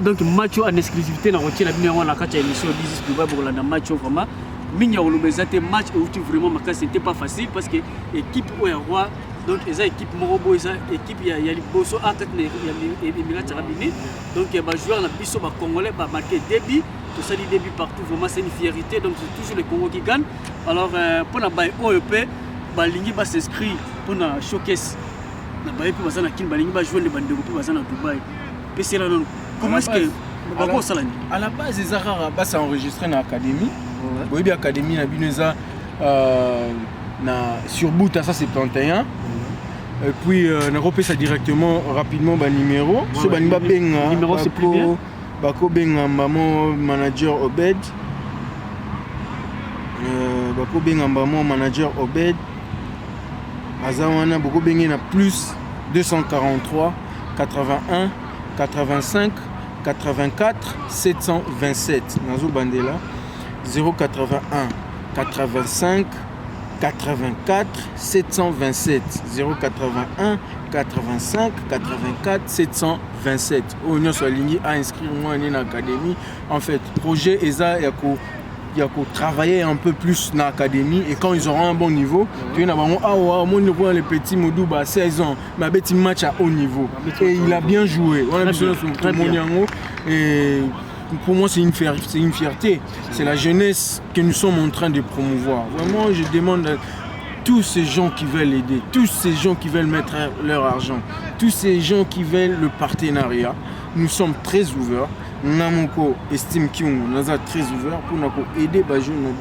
S4: Donc match en exclusivité na rotier la bino na kati émission 10 Dubai pour la match vraiment Minya Olobezate match où vraiment c'était pas facile parce que l'équipe Roi donc les équipe Morobo les équipe il y a Liboso à tête il y a Émirats Arabes Unis donc il y a joueur na biso ba congolais ba marqué début tout ça dit début partout vraiment c'est une fierté donc c'est toujours le Congo qui gagne alors pour na ba OEP ba lingi ba s'inscrit pour na showcase na ba pe bazana kin ba lingi ba jouer les bandeko pe bazana Dubaï pe c'est là comment est-ce que
S14: à la base les Arabes ba s'enregistrer dans l'académie. Oui, l'académie na bineza sur bout à ça c'est 71. Et puis on a repéré ça directement rapidement numéro. Ce baniba benga
S4: numéro c'est plus bien.
S14: Bako benga maman manager Obed. Bako benga maman manager Obed. Azawana bako benga na plus 243 81 85 84 727 nazo bandela 081 85 84 727 081 85 84 727 on a aligné à inscrire moi en académie en fait projet ESA il y a qu'à travailler un peu plus dans l'académie et quand ils auront un bon niveau tu as les petits Modouba 16 ans mais petit match à haut niveau et il a bien joué on a besoin de et pour moi c'est une fierté c'est la jeunesse que nous sommes en train de promouvoir vraiment je demande à tous ces gens qui veulent aider tous ces gens qui veulent mettre leur argent tous ces gens qui veulent le partenariat nous sommes très ouverts Namoko estime qu'on est très ouvert pour nous aider les jeunes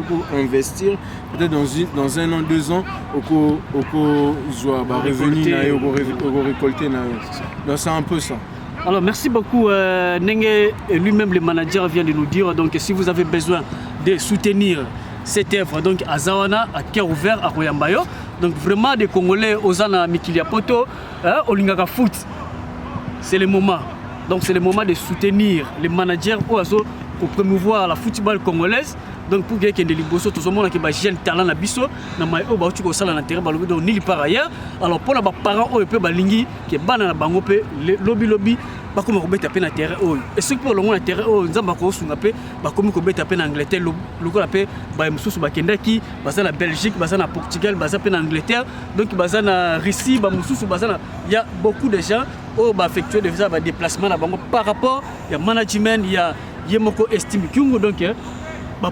S14: pour investir peut-être dans un an 2 ans au revenu au récolter donc c'est un peu ça.
S4: Alors merci beaucoup Nenge lui-même le manager vient de nous dire donc si vous avez besoin de soutenir cette œuvre donc à Zawana à cœur ouvert à Royambayo donc vraiment des Congolais Ozana Mikilia Poto au Lingaka Foot c'est le moment. Donc c'est le moment de soutenir les managers pour promouvoir la football congolaise. Donc pour quelqu'un de Liboso, tout le monde qui a un talent à Bisso, na mai o ba tu ko sala na terrain ba donc ni par ailleurs. Alors pour les parents o pe ba lingi qui bana na bango pe lobby ba comme ko beta pe na terrain o. Et ce pour le monde na terrain o nzamba ko sunga pe ba comme ko beta pe na Angleterre le ko la pe ba mususu ba kendaki ba na Belgique ba na Portugal ba pe na Angleterre donc ba na Russie ba mususu ba na il y a beaucoup de gens au ba effectuer des déplacements na bango par rapport il y a management il y a Yemoko Estime Kyungu donc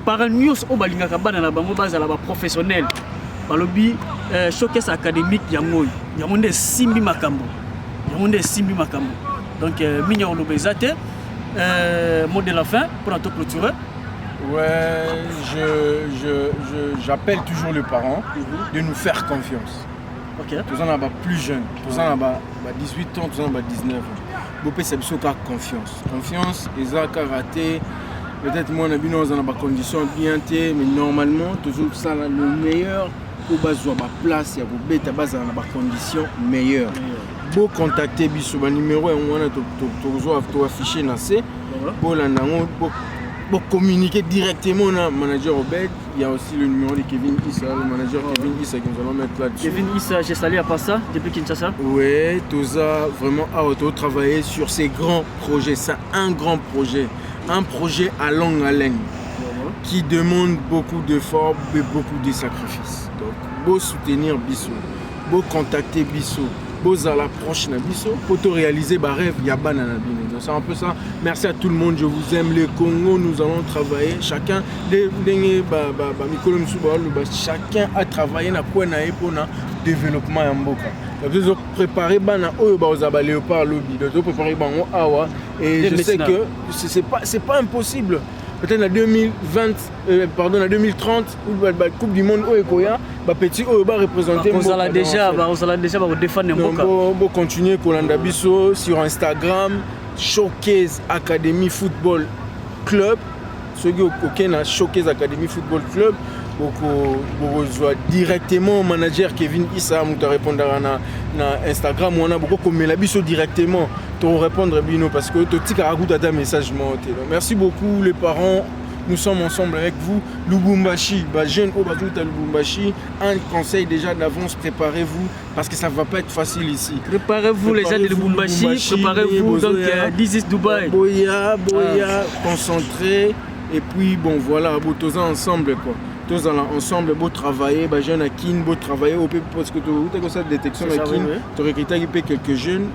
S4: parents nyos o balingaka bana na bango bazala ba professionnel balobi showcase académique yango nde simbi makambo donc minya olobezate mot de la fin pour notre clôturer.
S14: Ouais, j'appelle toujours les parents de nous faire confiance Tous en plus jeunes, tous en 18 ans, tous en 19 ans. Bopé c'est biso ka confiance. Confiance, ils ont raté. Peut-être moi on a bien dans des conditions bien, mais normalement toujours ça le meilleur pour baser ma place, il y a beta base dans des conditions meilleures. Beau contacter biso ba numéro on a to afficher na C. Pour la pour communiquer directement au manager Obed. Il y a aussi le numéro de Kevin Issa, le manager Kevin Issa que nous allons mettre là-dessus.
S4: Kevin Issa, j'ai salé à part ça depuis Kinshasa.
S14: Oui, tout ça, vraiment, à travailler sur ces grands projets. C'est un grand projet, un projet à longue haleine qui demande beaucoup d'efforts et beaucoup de sacrifices. Donc, beau soutenir Bissot, beau contacter Bissot, beau à l'approche de Bissot, pour te réaliser ma rêve, il y a banana. C'est un peu ça. Merci à tout le monde, je vous aime. Les Congo, nous allons travailler. Chacun, chacun a travaillé pour le développement en Mboka. Nous avons préparé le Léopard Lobby. Nous avons préparé Awa. Et je sais que c'est pas impossible. Peut-être en 2030, la Coupe du Monde, petit va représenter.
S4: On allait déjà défendre Mboka.
S14: On va continuer Kolanda Bisso sur Instagram, Showcase Academy Football Club. Ceux qui ont Showcase Academy Football Club, vous directement au manager Kevin Issa, vous répondre na Instagram, on a beaucoup comme la Bisso directement. Pour répondre Bino parce que tu as un message. Merci beaucoup les parents, nous sommes ensemble avec vous. Lubumbashi, jeune au Batou Lubumbashi, un conseil déjà d'avance, préparez-vous parce que ça ne va pas être facile ici.
S4: Préparez-vous les gens de Lubumbashi, préparez-vous donc This is Dubai.
S14: Boya, concentré et puis bon voilà, tous ensemble quoi. Tous ensemble, beau travailler, jeune à Kin, beau travailler, parce que tu as cette détection à Kin, tu as recruté quelques jeunes,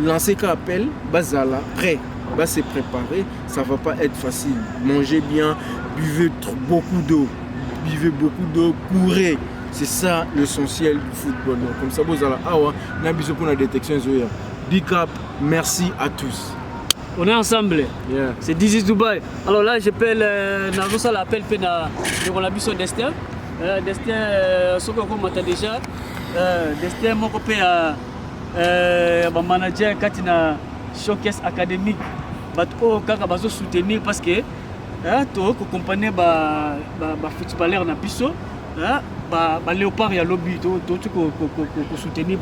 S14: lancer qu'un appel, bazala, prêt, c'est préparé, ça va pas être facile. Mangez bien, buvez beaucoup d'eau, courez, c'est ça l'essentiel du football. Donc, comme ça, vous allez, on a besoin pour la détection. Big up, merci à tous.
S4: On est ensemble.
S14: Yeah.
S4: C'est This is Dubai. Alors là, j'appelle l'appel on a vu son Destin. Destin, ce qu'on m'entend déjà. Destin, mon copain, mon manager, quand il a Showcase académique, quand il va soutenir parce que tu accompagné les footballeurs dans Bisso, Léopard, il y a lobby, tu soutenir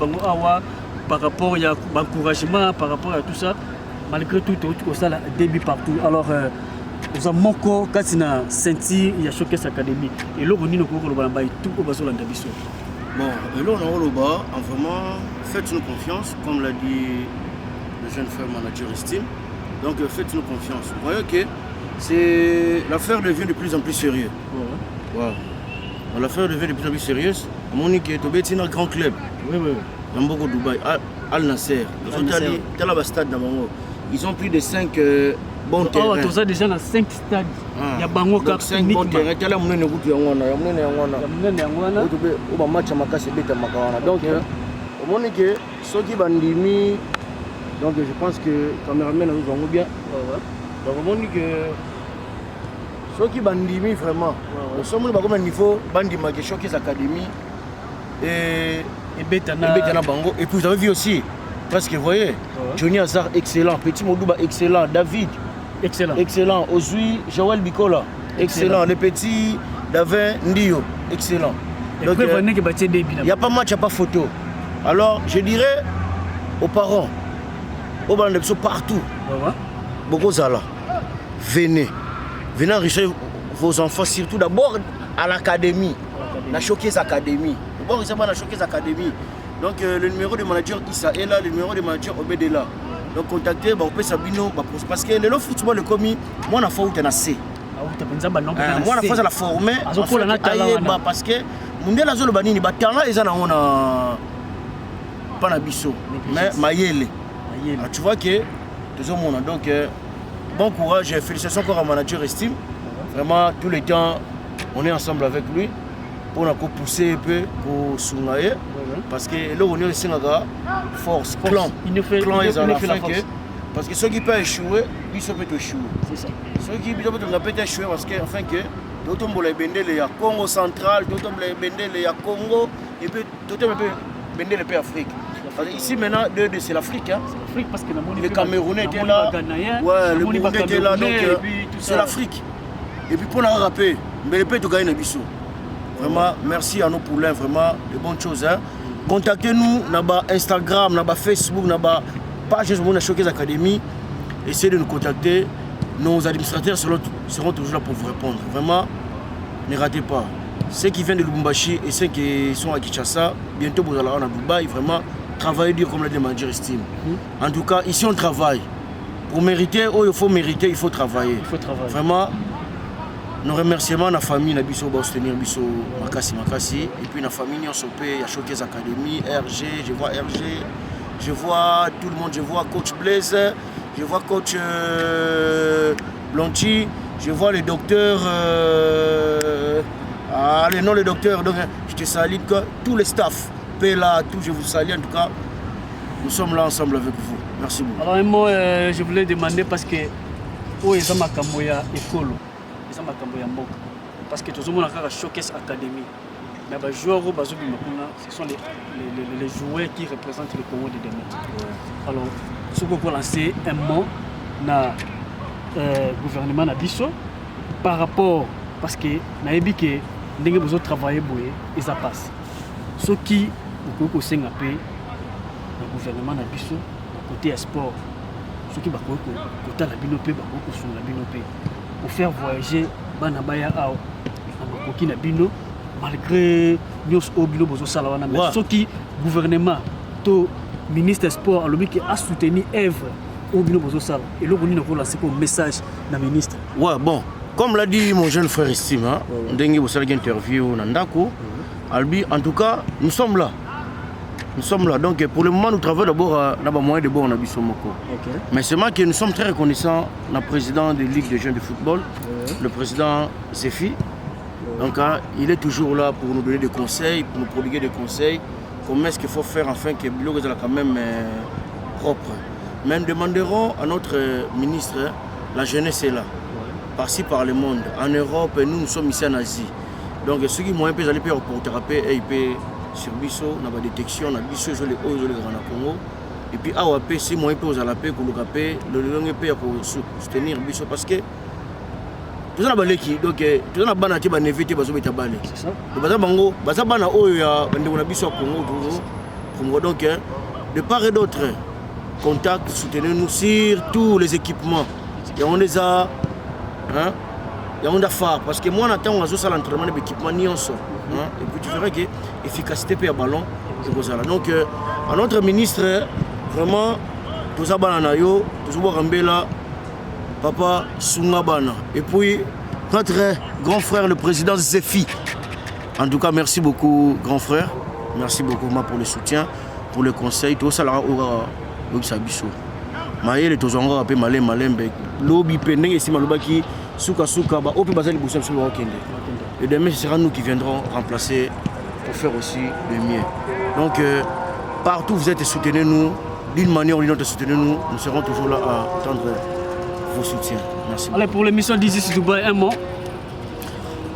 S4: par rapport à l'encouragement, par rapport à tout ça. Malgré tout, ça a début partout. Alors, nous avons mon corps, quand il a senti, il y a Showcase Academy. Et là, on a tout au bas de la Bisso.
S15: Bon, et là, on a vraiment, faites-nous confiance, comme l'a dit le jeune frère manager Estime. Donc, faites-nous confiance. Vous voyez que l'affaire devient de plus en plus sérieuse. Ouais. Wow. L'affaire devient de plus en plus sérieuse. Monique est un grand club.
S4: Oui.
S15: Dans beaucoup de Dubaï, Al Nasser. Ils ont plus de 5 bons terrains.
S4: Tout ça déjà dans 5 stades. Il y a Bango
S15: Cap 5 bons terrains. Il y a match à Makassi Beta Makawana. Donc, au moment que ceux qui bandiment, donc je pense que le caméraman nous vont bien. Donc, au moment que ceux qui bandiment vraiment, nous sommes comme un niveau bandima qui Showcase Academy et Betana Bango. Et puis vous avez vu aussi. Parce que vous voyez, Johnny Hazard excellent, Petit Modouba excellent, David excellent, Ozui, Joël Bikola excellent, le petit Davin Ndio excellent. Donc il n'y a pas match, il n'y a pas photo. Alors je dirais aux parents, aux bandes partout, beaucoup Zala, venez enrichir vos enfants, surtout d'abord à l'académie, la Showcase Academy. D'abord ils sont à la Showcase Academy. Donc le numéro de manager Issa est là, le numéro de manager Obed est là. Donc contactez Sabino parce que le football le commis, moi on a fait où tu as C. Moi on a fait la former parce que mon Dieu la zone banini batanga ils en ont pas na biso mais mayele. Tu vois que toujours mon donc bon courage et félicitations encore à manager Estime. Vraiment tous les temps on est ensemble avec lui. Pour nous pousser un peu pour Sungaye parce que là on est aussi force clan ils ont la force parce que ceux qui peuvent échouer ils peuvent échouer c'est ça ceux qui peuvent échouer parce que enfin que d'autres les bendele ya Congo central d'autres les bendele ya Congo et puis tout le monde peut vendre le pays Afrique. Ici maintenant, c'est l'Afrique. Hein.
S4: C'est l'Afrique parce que
S15: le Camerounais était là. Ouais, le Burundais était là. Donc c'est l'Afrique. Et puis pour la rapper, mais le pays, tu gagnes le bisou. Vraiment, merci à nos poulains, vraiment, de bonnes choses. Hein. Contactez-nous sur Instagram, sur Facebook, sur la page de la Showcase Academy. Essayez de nous contacter. Nos administrateurs seront toujours là pour vous répondre. Vraiment, ne ratez pas. Ceux qui viennent de Lubumbashi et ceux qui sont à Kinshasa, bientôt vous allez à Dubaï, vraiment, travaillez dur comme l'a demandé Estime. En tout cas, ici on travaille. Pour mériter, il faut mériter, il faut travailler. Vraiment, nos remerciements à la famille, à Bisso, soutenir Bisso, Makasi. Et puis la famille, on s'opère, il y a Showcase Academy, RG, je vois RG, je vois tout le monde, je vois coach Blaise, je vois coach Blanchi, je vois les docteurs, les noms les docteurs, donc je te salue, tous les staffs, Pela, tout, je vous salue en tout cas, nous sommes là ensemble avec vous. Merci beaucoup.
S4: Alors un mot, je voulais demander parce que où est Zamakamboya Ekolo, Zamakamboya Mboka, parce que tout le monde a un Showcase Academy. Mais les joueurs, ce sont les joueurs qui représentent le Congo de demain. Alors, si vous pouvez lancer un mot dans le gouvernement Nabiso par rapport, parce que nous avons dit que nous avons besoin de travailler et ça passe. Ce qui vous pouvez aussi appeler le gouvernement Nabiso côté sport, ce qui va côté la binopé, pour faire voyager Banabaya à Bino. Malgré nous obligés de faire ça, mais ce qui gouvernement, le ministre des Sports, a soutenu Èvre au Bino Bozo et là on a lancé un message dans le ministre.
S15: Ouais, bon, comme l'a dit mon jeune frère Estime, on a une interview dans Ndako. Albi, en tout cas, nous sommes là. Nous sommes là. Donc pour le moment, nous travaillons d'abord dans le moyen de bord en Abissomoko. Mais c'est moi que nous sommes très reconnaissants le président de la Ligue des jeunes de football, le président Zéfi. Donc il est toujours là pour nous donner des conseils, pour nous prodiguer des conseils. Comment est-ce qu'il faut faire afin que le bloc soit quand même propre. Mais nous demanderons à notre ministre, la jeunesse est là, par-ci par le monde. En Europe, nous sommes ici en Asie. Donc ceux qui m'ont un peu allé pour thérapie, ils peuvent sur Bisso, on a des détections, on a Bisso, les Congo. Et puis AOP, si moi un peu aux alapés, pour le pays pour soutenir Bisso parce que tout ça baleki donc tout ça bana ti ba nevité bazo beta balé c'est ça baza bango baza bana oyo ya ndeko na biso Congo donc de part et d'autre contact soutenez-nous sur tous les équipements et on les a hein et on a phare parce que moi on attend on a ça l'entraînement de équipement ni on sort hein et puis tu verras que efficacité pe ballon c'est comme ça là donc à notre ministre vraiment tout ça bana na yo tout ça Rambela Papa Sungabana. Et puis, notre grand frère, le président Zéfi. En tout cas, merci beaucoup, grand frère. Merci beaucoup pour le soutien, pour le conseil. Tout ça, là, on a Sabiso. Maïe, les Tozonga, appelé Malem, Lobby, Pending, et Simalobaki, Souka, Opi Bazali Boussam, et demain, ce sera nous qui viendrons remplacer pour faire aussi le mieux. Donc, partout vous êtes, soutenez-nous. D'une manière ou d'une autre, soutenez-nous. Nous serons toujours là à attendre vos soutiens. Merci.
S4: Allez, pour l'émission This is Dubai, un mot.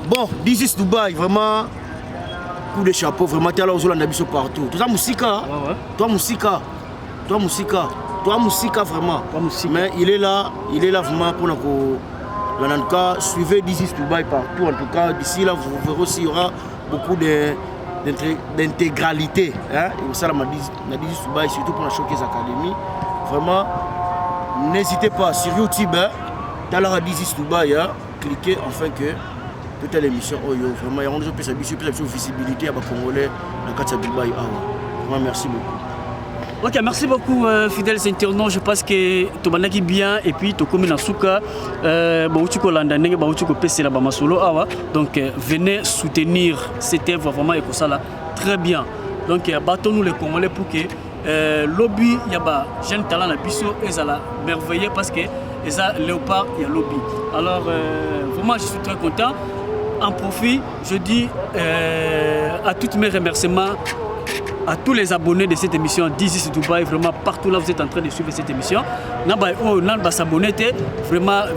S15: Bon, This is Dubai, vraiment, coup de chapeau, vraiment, tu es là aux Hollandais partout. Toi, Moussika, toi, Moussika, vraiment. Mais il est là vraiment pour nous. En tout cas, suivez This is Dubai partout. En tout cas, d'ici là, vous verrez aussi, il y aura beaucoup d'intégralité. Hein? Et ça, on a This is Dubai, surtout pour la Showcase Academy. Vraiment, n'hésitez pas sur YouTube, dans la This is Dubai, cliquez afin que toute l'émission, vraiment, il y a une visibilité à les Congolais dans le Dubaï. Vraiment, merci beaucoup.
S4: Ok, merci beaucoup fidèles internautes. Je pense que tu vas bien et puis tu communes en souka. Donc venez soutenir cette œuvre vraiment et ça là très bien. Donc battons-nous les Congolais pour que lobby il y a jeune talent à biso et ça la merveilleux parce que ils a léopard il y a lobby. Alors vraiment je suis très content. En profit, je dis à tous mes remerciements à tous les abonnés de cette émission This is Dubai, vraiment partout là vous êtes en train de suivre cette émission. Vraiment,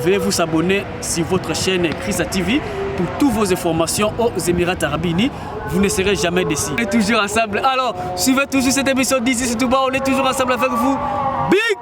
S4: veuillez vous abonner sur votre chaîne Chrisa TV pour toutes vos informations aux Émirats Arabes Unis. Vous ne serez jamais déçus. On est toujours ensemble. Alors, suivez toujours cette émission d'ici, on est toujours ensemble avec vous. Big